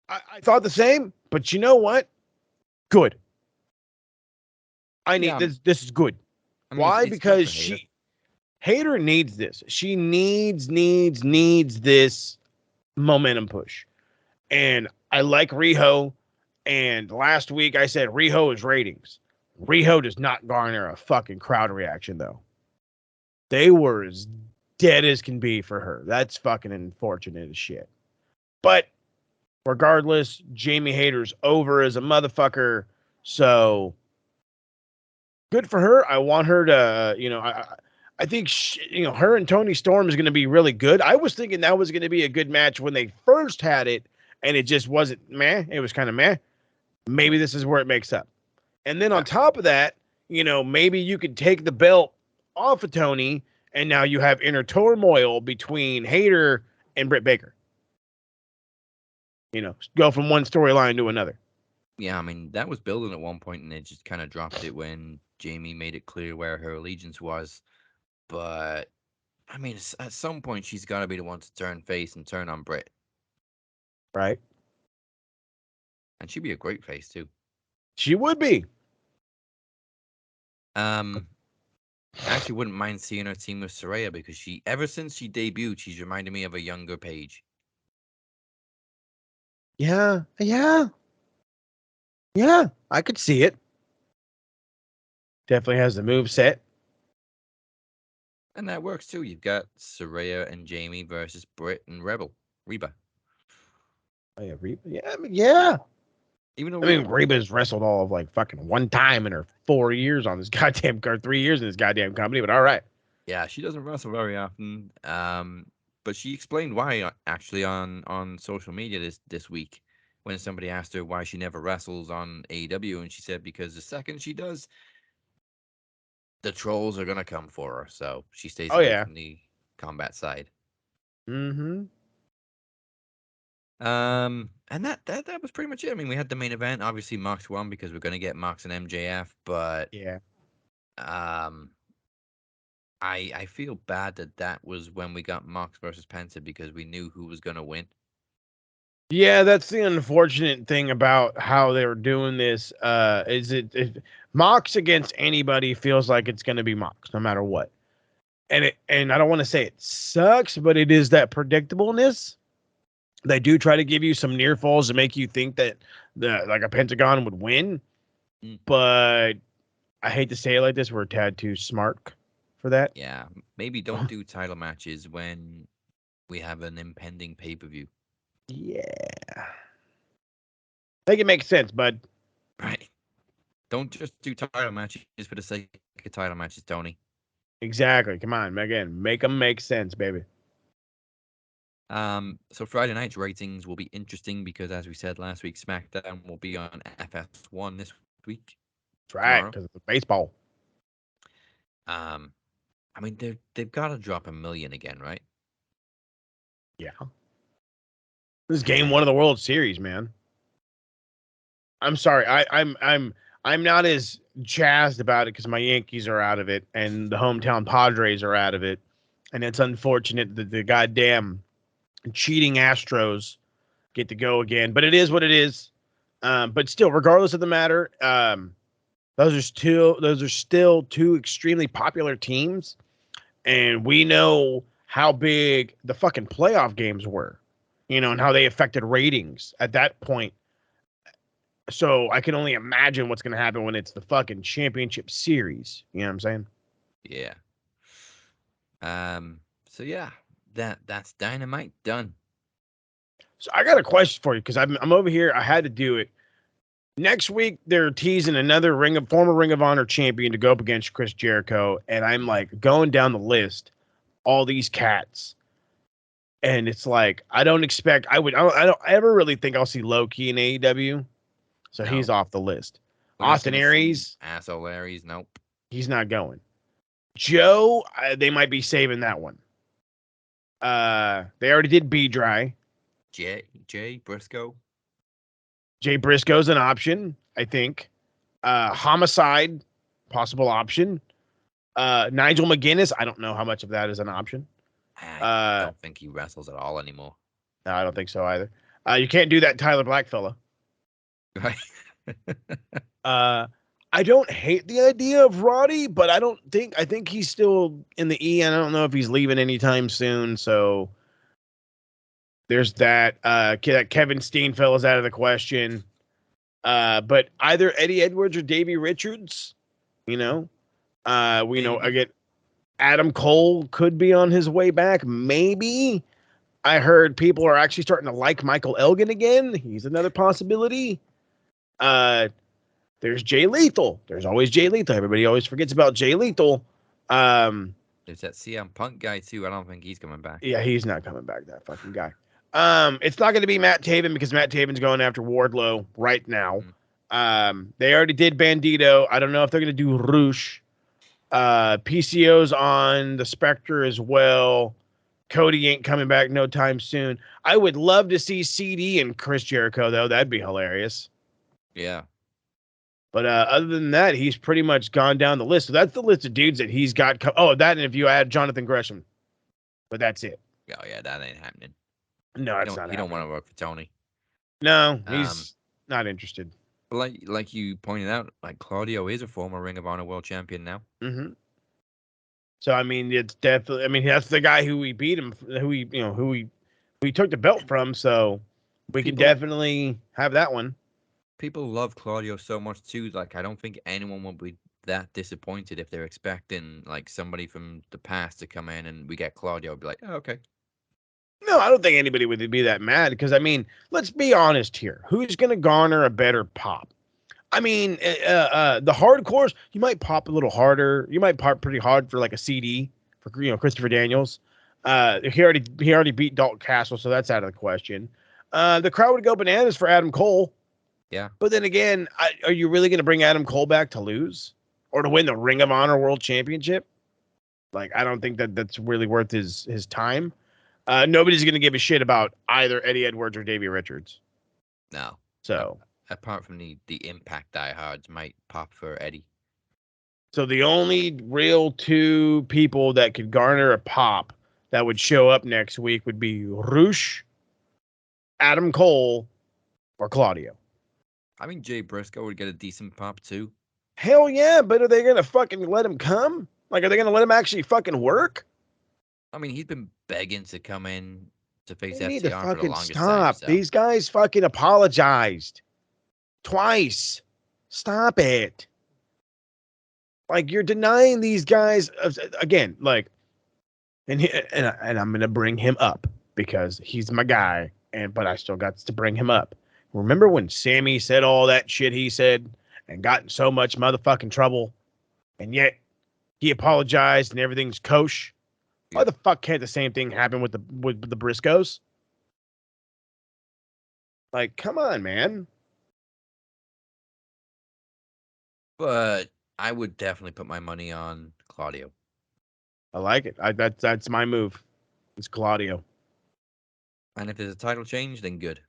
I thought the same, but you know what? Good. I need Yeah, this. This is good. I mean, Why? it's good Because for Hayter. Hater needs this. She needs this momentum push. And I like Riho. And last week I said Riho is ratings. Riho does not garner a fucking crowd reaction though. They were as dead as can be for her. That's fucking unfortunate as shit. But regardless, Jamie Hayter's over as a motherfucker. So good for her. I want her to, I think her and Tony Storm is going to be really good. I was thinking that was going to be a good match when they first had it, and it just wasn't meh. It was kind of meh. Maybe this is where it makes up. And then on top of that, maybe you could take the belt off of Tony, and now you have inner turmoil between Hayter and Britt Baker. Go from one storyline to another. Yeah, I mean, that was building at one point, and they just kind of dropped it when Jamie made it clear where her allegiance was. But, I mean, at some point, she's got to be the one to turn face and turn on Britt. Right. And she'd be a great face, too. She would be. I actually wouldn't mind seeing her team with Saraya because ever since she debuted, she's reminded me of a younger Paige. Yeah, I could see it. Definitely has the move set. And that works too. You've got Saraya and Jamie versus Britt and Reba. Oh yeah, Reba. Yeah. Even though Reba's wrestled all of like fucking one time in her 4 years on this goddamn car, 3 years in this goddamn company, but all right. Yeah, she doesn't wrestle very often. But she explained why actually on social media this week when somebody asked her why she never wrestles on AEW, and she said because the second she does, the trolls are gonna come for her, so she stays away from the combat side. Mm-hmm. And that was pretty much it. I mean, we had the main event. Obviously, Mox won because we're gonna get Mox and MJF, but yeah. I feel bad that was when we got Mox versus Penta because we knew who was gonna win. Yeah, that's the unfortunate thing about how they were doing this. Is it Mox against anybody feels like it's going to be Mox no matter what, and I don't want to say it sucks, but it is that predictableness. They do try to give you some near falls to make you think that like a Pentagon would win, but I hate to say it like this, we're a tad too smart for that. Yeah, maybe don't do title matches when we have an impending pay-per-view. Yeah. I think it makes sense, bud. Right. Don't just do title matches for the sake of title matches, Tony. Exactly. Come on, again, make them make sense, baby. So Friday night's ratings will be interesting because, as we said last week, SmackDown will be on FS1 this week. That's right, because it's baseball. I mean, they've got to drop 1 million again, right? Yeah. This is game 1 of the World Series, man. I'm sorry. I'm not as jazzed about it because my Yankees are out of it and the hometown Padres are out of it, and it's unfortunate that the goddamn cheating Astros get to go again. But it is what it is. But still, regardless of the matter, those are still 2 extremely popular teams, and we know how big the fucking playoff games were, and how they affected ratings at that point. So I can only imagine what's going to happen when it's the fucking championship series. You know what I'm saying? Yeah. So yeah, that's Dynamite done. So I got a question for you because I'm over here. I had to do it. Next week they're teasing another former Ring of Honor champion to go up against Chris Jericho, and I'm like going down the list, all these cats, and it's like I don't ever really think I'll see Loki in AEW, so No. he's off the list. We're not Austin gonna Aries, see asshole Aries, nope. he's not going. Joe, they might be saving that one. They already did B-Dry. Jay Briscoe. Jay Briscoe's an option, I think. Homicide, possible option. Nigel McGuinness, I don't know how much of that is an option. I don't think he wrestles at all anymore. No, I don't think so either. You can't do that Tyler Black fella. Right. I don't hate the idea of Roddy, but I think he's still in the E, and I don't know if he's leaving anytime soon. So there's that. That Kevin Steen fella's out of the question. But either Eddie Edwards or Davey Richards, we know again, Adam Cole could be on his way back. Maybe. I heard people are actually starting to like Michael Elgin again. He's another possibility. There's Jay Lethal. There's always Jay Lethal. Everybody always forgets about Jay Lethal. There's that CM Punk guy too. I don't think he's coming back. Yeah, he's not coming back, that fucking guy. It's not going to be Matt Taven because Matt Taven's going after Wardlow right now. They already did Bandito. I don't know if they're going to do Roosh. PCO's on the Spectre as well. Cody ain't coming back no time soon. I would love to see CD and Chris Jericho, though. That'd be hilarious. Yeah. But other than that, he's pretty much gone down the list. So that's the list of dudes that he's got. That, and if you add Jonathan Gresham. But that's it. Oh, yeah, that ain't happening. No, it's not. He don't want to work for Tony. No, he's not interested. But like you pointed out, like Claudio is a former Ring of Honor World Champion now. Mm-hmm. So I mean, it's definitely. I mean, that's the guy who we beat him, who we took the belt from. So we can definitely have that one. People love Claudio so much too. Like I don't think anyone will be that disappointed if they're expecting like somebody from the past to come in and we get Claudio. Be like, oh, okay. No, I don't think anybody would be that mad because I mean, let's be honest here. Who's going to garner a better pop? I mean, the hardcores, you might pop a little harder. You might pop pretty hard for like a CD for Christopher Daniels. He already beat Dalton Castle, so that's out of the question. The crowd would go bananas for Adam Cole. Yeah. But then again, are you really going to bring Adam Cole back to lose or to win the Ring of Honor World Championship? Like, I don't think that's really worth his time. Nobody's going to give a shit about either Eddie Edwards or Davey Richards. No. So apart from the Impact diehards might pop for Eddie. So the only real two people that could garner a pop that would show up next week would be Roosh, Adam Cole, or Claudio. I mean, Jay Briscoe would get a decent pop too. Hell yeah, but are they going to fucking let him come? Like, are they going to let him actually fucking work? I mean, he's been begging to come in to face They need to FTR for the fucking longest stop. time. So. These guys fucking apologized twice. Stop it. Like, you're denying these guys again. Like, and I'm gonna bring him up because he's my guy. But I still got to bring him up. Remember when Sammy said all that shit he said and got in so much motherfucking trouble, and yet he apologized and everything's kosher? Why the fuck can't the same thing happen with the Briscoes? Like, come on, man. But I would definitely put my money on Claudio. I like it. That's my move. It's Claudio. And if there's a title change, then good.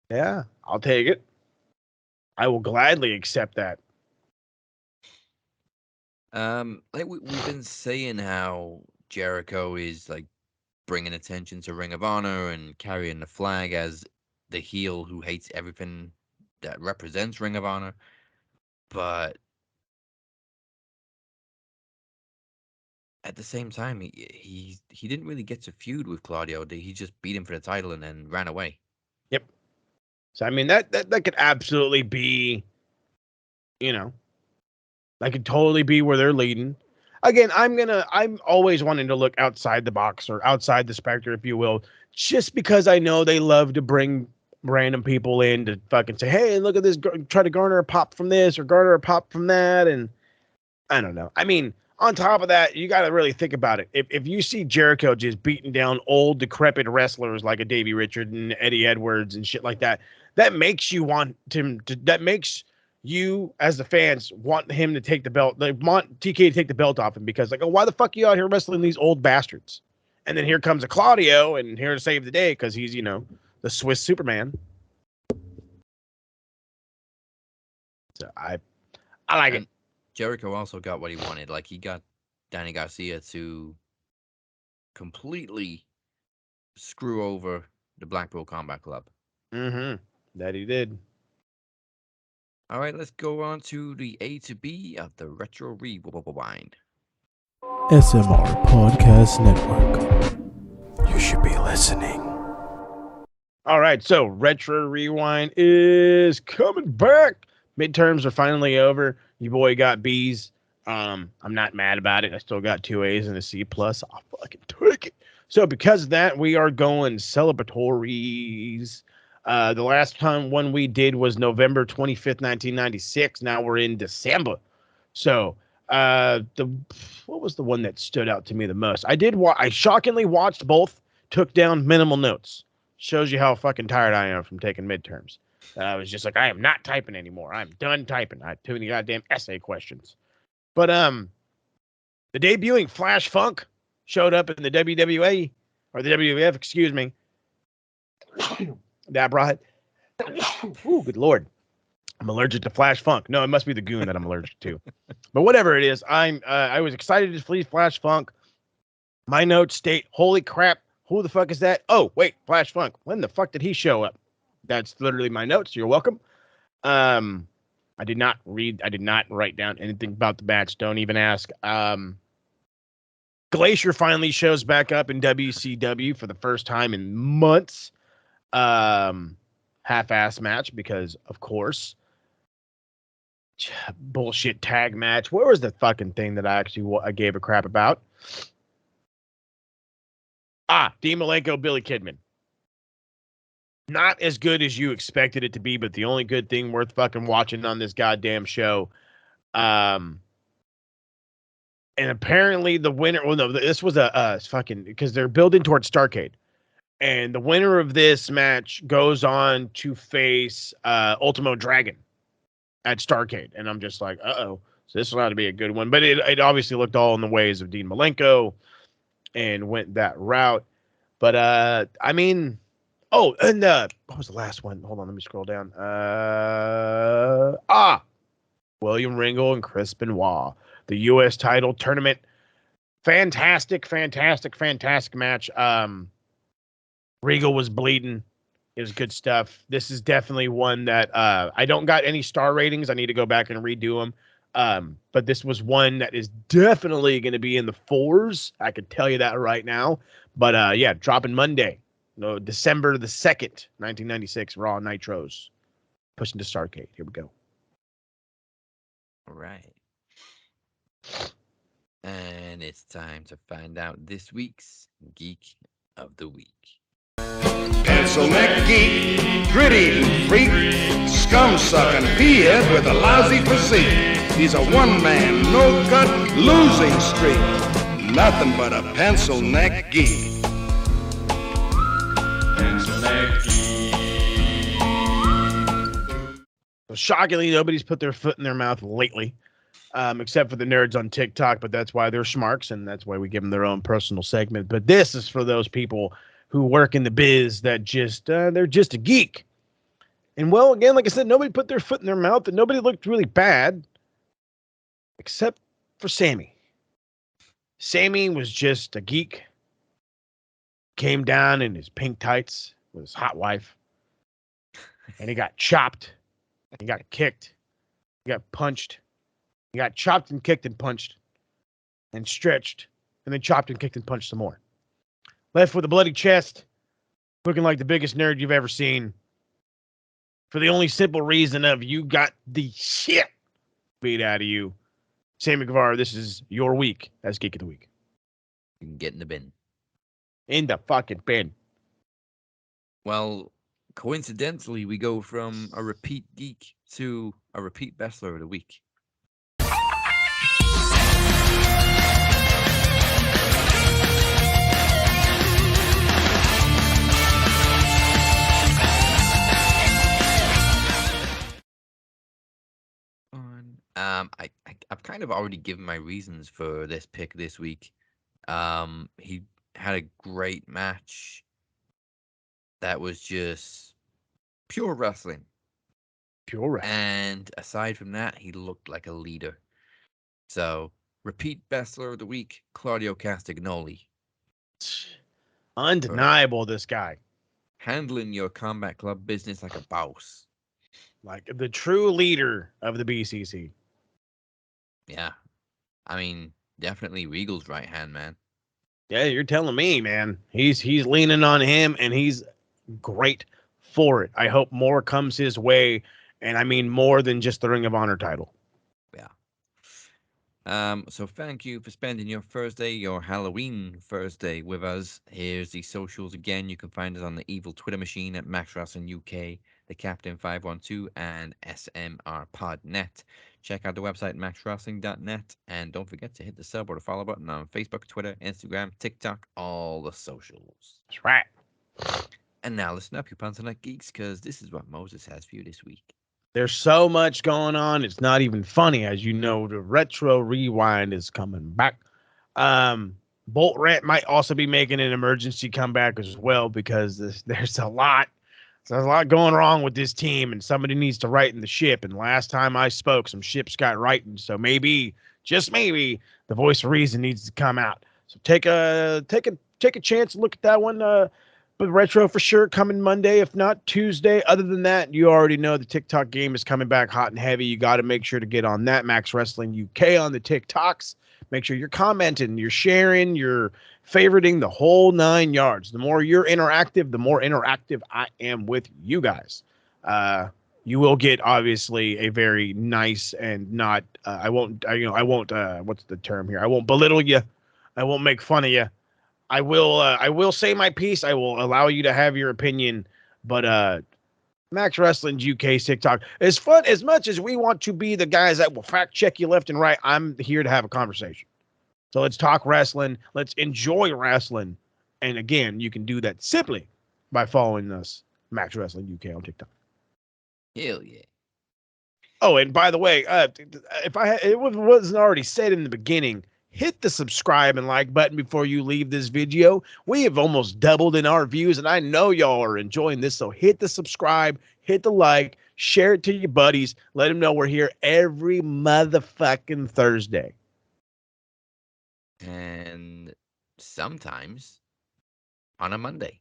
Yeah, I'll take it. I will gladly accept that. Like we've been saying how Jericho is like bringing attention to Ring of Honor and carrying the flag as the heel who hates everything that represents Ring of Honor, but at the same time, he didn't really get to feud with Claudio. He just beat him for the title and then ran away. Yep. So I mean that could absolutely be, that could totally be where they're leading. Again, I'm always wanting to look outside the box or outside the specter, if you will, just because I know they love to bring random people in to fucking say, hey, look at this, try to garner a pop from this or garner a pop from that. And I don't know. I mean, on top of that, you got to really think about it. If you see Jericho just beating down old, decrepit wrestlers like a Davey Richards and Eddie Edwards and shit like that, that makes you want him to, that makes you as the fans want him to take the belt. They want TK to take the belt off him because like, oh, why the fuck are you out here wrestling these old bastards? And then here comes a Claudio and here to save the day because he's, the Swiss Superman. So I like it. Jericho also got what he wanted. Like, he got Danny Garcia to completely screw over the Blackpool Combat Club. Mm-hmm. That he did. All right, let's go on to the A to B of the Retro Rewind. SMR Podcast Network. You should be listening. All right, so Retro Rewind is coming back. Midterms are finally over. Your boy got B's. I'm not mad about it. I still got 2 A's and a C plus. I'll fucking take it. So because of that, we are going celebratories. The last time one we did was November 25th, 1996. Now we're in December. So what was the one that stood out to me the most? I shockingly watched both, took down minimal notes. Shows you how fucking tired I am from taking midterms. I was just like, I am not typing anymore. I'm done typing. I have too many goddamn essay questions. But the debuting Flash Funk showed up in the WWA or the WWF, excuse me. That brought ooh, good lord. I'm allergic to Flash Funk. No, it must be the goon that I'm allergic to. But whatever it is, I was excited to flee Flash Funk. My notes state, holy crap, who the fuck is that? Oh, wait, Flash Funk. When the fuck did he show up? That's literally my notes. You're welcome. I did not write down anything about the match. Don't even ask. Glacier finally shows back up in WCW for the first time in months. Half-ass match because, of course, bullshit tag match. Where was the fucking thing that I gave a crap about? Dean Malenko, Billy Kidman. Not as good as you expected it to be, but the only good thing worth fucking watching on this goddamn show. And apparently the winner, well, no, this was a fucking, because they're building towards Starrcade. And the winner of this match goes on to face Ultimo Dragon at Starrcade. And I'm just like, uh-oh. So this ought to be a good one. But it obviously looked all in the ways of Dean Malenko and went that route. But, I mean, oh, and what was the last one? Hold on, let me scroll down. William Regal and Chris Benoit. The U.S. title tournament. Fantastic match. Regal was bleeding. It was good stuff. This is definitely one that I don't got any star ratings. I need to go back and redo them. But this was one that is definitely going to be in the 4s. I can tell you that right now. But yeah, dropping Monday. No, December the 2nd, 1996, Raw Nitros. Pushing to Starrcade. Here we go. All right. And it's time to find out this week's Geek of the Week. Pencil neck geek, grit-eating freak, scum-sucking peahead with a lousy physique. He's a one-man, no-cut, losing streak. Nothing but a pencil neck geek. Pencil neck geek. So shockingly, nobody's put their foot in their mouth lately, except for the nerds on TikTok, but that's why they're smarks, and that's why we give them their own personal segment. But this is for those people who work in the biz that just, they're just a geek. And well, again, like I said, nobody put their foot in their mouth and nobody looked really bad except for Sammy. Sammy was just a geek. Came down in his pink tights with his hot wife. And he got chopped. He got kicked. He got punched. He got chopped and kicked and punched. And stretched. And then chopped and kicked and punched some more. Left with a bloody chest, looking like the biggest nerd you've ever seen. For the only simple reason of you got the shit beat out of you. Sammy Guevara, this is your week as Geek of the Week. You can get in the bin. In the fucking bin. Well, coincidentally, we go from a repeat geek to a repeat Bachelor of the Week. I've kind of already given my reasons for this pick this week. He had a great match that was just pure wrestling. Pure wrestling. And aside from that, he looked like a leader. So, repeat Bachelor of the Week, Claudio Castagnoli. Undeniable, this guy. Handling your Combat Club business like a boss. Like the true leader of the BCC. Yeah. I mean, definitely Regal's right hand, man. Yeah, you're telling me, man. He's leaning on him, and he's great for it. I hope more comes his way, and I mean more than just the Ring of Honor title. So thank you for spending your Thursday, your Halloween Thursday with us. Here's the socials again. You can find us on the evil Twitter machine at Max Wrestling UK, the Captain 512, and SMR Podnet. Check out the website maxwrestling.net, and don't forget to hit the sub or the follow button on Facebook, Twitter, Instagram, TikTok, all the socials. That's right. And now listen up, you Panzer Geeks, because this is what Moses has for you this week. There's so much going on. It's not even funny. As you know, the Retro Rewind is coming back. Bolt Rant might also be making an emergency comeback as well, because there's a lot. There's a lot going wrong with this team, and somebody needs to righten the ship. And last time I spoke, some ships got rightened. So maybe, just maybe, the voice of reason needs to come out. So take a chance to look at that one. But Retro for sure coming Monday, if not Tuesday. Other than that, you already know the TikTok game is coming back hot and heavy. You got to make sure to get on that. Max Wrestling UK on the TikToks. Make sure you're commenting, you're sharing, you're favoriting, the whole 9 yards. The more you're interactive, the more interactive I am with you guys. You will get obviously a very nice and not. I won't. What's the term here? I won't belittle you. I won't make fun of you. I will say my piece. I will allow you to have your opinion, but Max Wrestling UK's TikTok, as fun as much as we want to be the guys that will fact check you left and right, I'm here to have a conversation. So let's talk wrestling. Let's enjoy wrestling. And again, you can do that simply by following us, Max Wrestling UK on TikTok. Hell yeah. Oh, and by the way, if it wasn't already said in the beginning, hit the subscribe and like button before you leave this video. We have almost doubled in our views, and I know y'all are enjoying this. So hit the subscribe, hit the like, share it to your buddies. Let them know we're here every motherfucking Thursday. And sometimes on a Monday.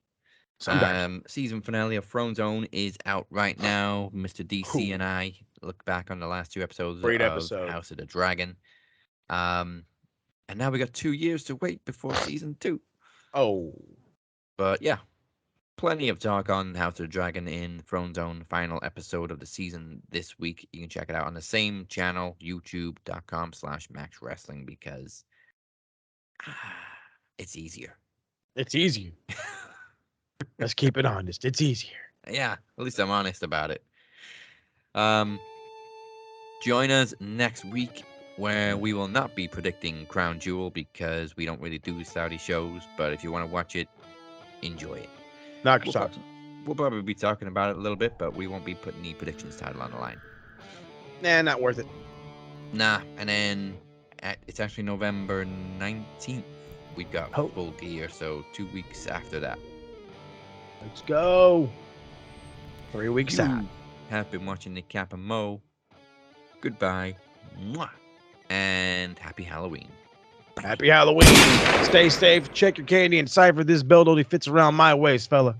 Sometimes. Season finale of Throne Zone is out right now. Mr. DC and I look back on the last 2 episodes Great of episode. House of the Dragon. And now we got 2 years to wait before season 2. Oh. But yeah, plenty of talk on House of the Dragon in Throne Zone, final episode of the season this week. You can check it out on the same channel, youtube.com/Max Wrestling, because it's easier. It's easier. Let's keep it honest. It's easier. Yeah, at least I'm honest about it. Join us next week, where we will not be predicting Crown Jewel because we don't really do Saudi shows. But if you want to watch it, enjoy it. Knock your socks. We'll probably be talking about it a little bit, but we won't be putting the predictions title on the line. Nah, not worth it. Nah, and then it's actually November 19th. We've got Full Gear, so 2 weeks after that. Let's go. 3 weeks you out. Have been watching Nick Cap and Mo. Goodbye. Mwah. And happy Halloween. Happy Halloween. Stay safe. Check your candy and cipher. This belt only fits around my waist, fella.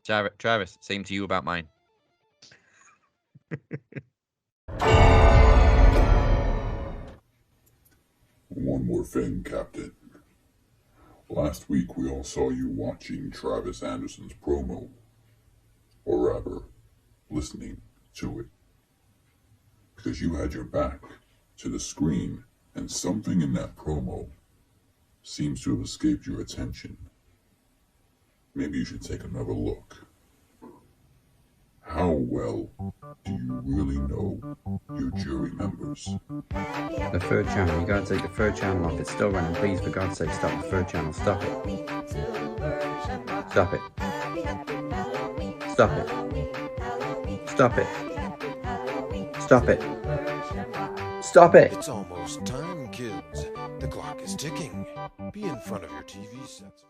Travis, same to you about mine. One more thing, Captain. Last week we all saw you watching Travis Anderson's promo. Or rather, listening to it. Because you had your back to the screen, and something in that promo seems to have escaped your attention. Maybe you should take another look. How well do you really know your jury members? The third channel, you gotta take the third channel off. It's still running. Please, for God's sake, stop the third channel. Stop it. Stop it. Stop it. Stop it. Stop it. Stop it. It's almost time, kids. The clock is ticking. Be in front of your TV sets.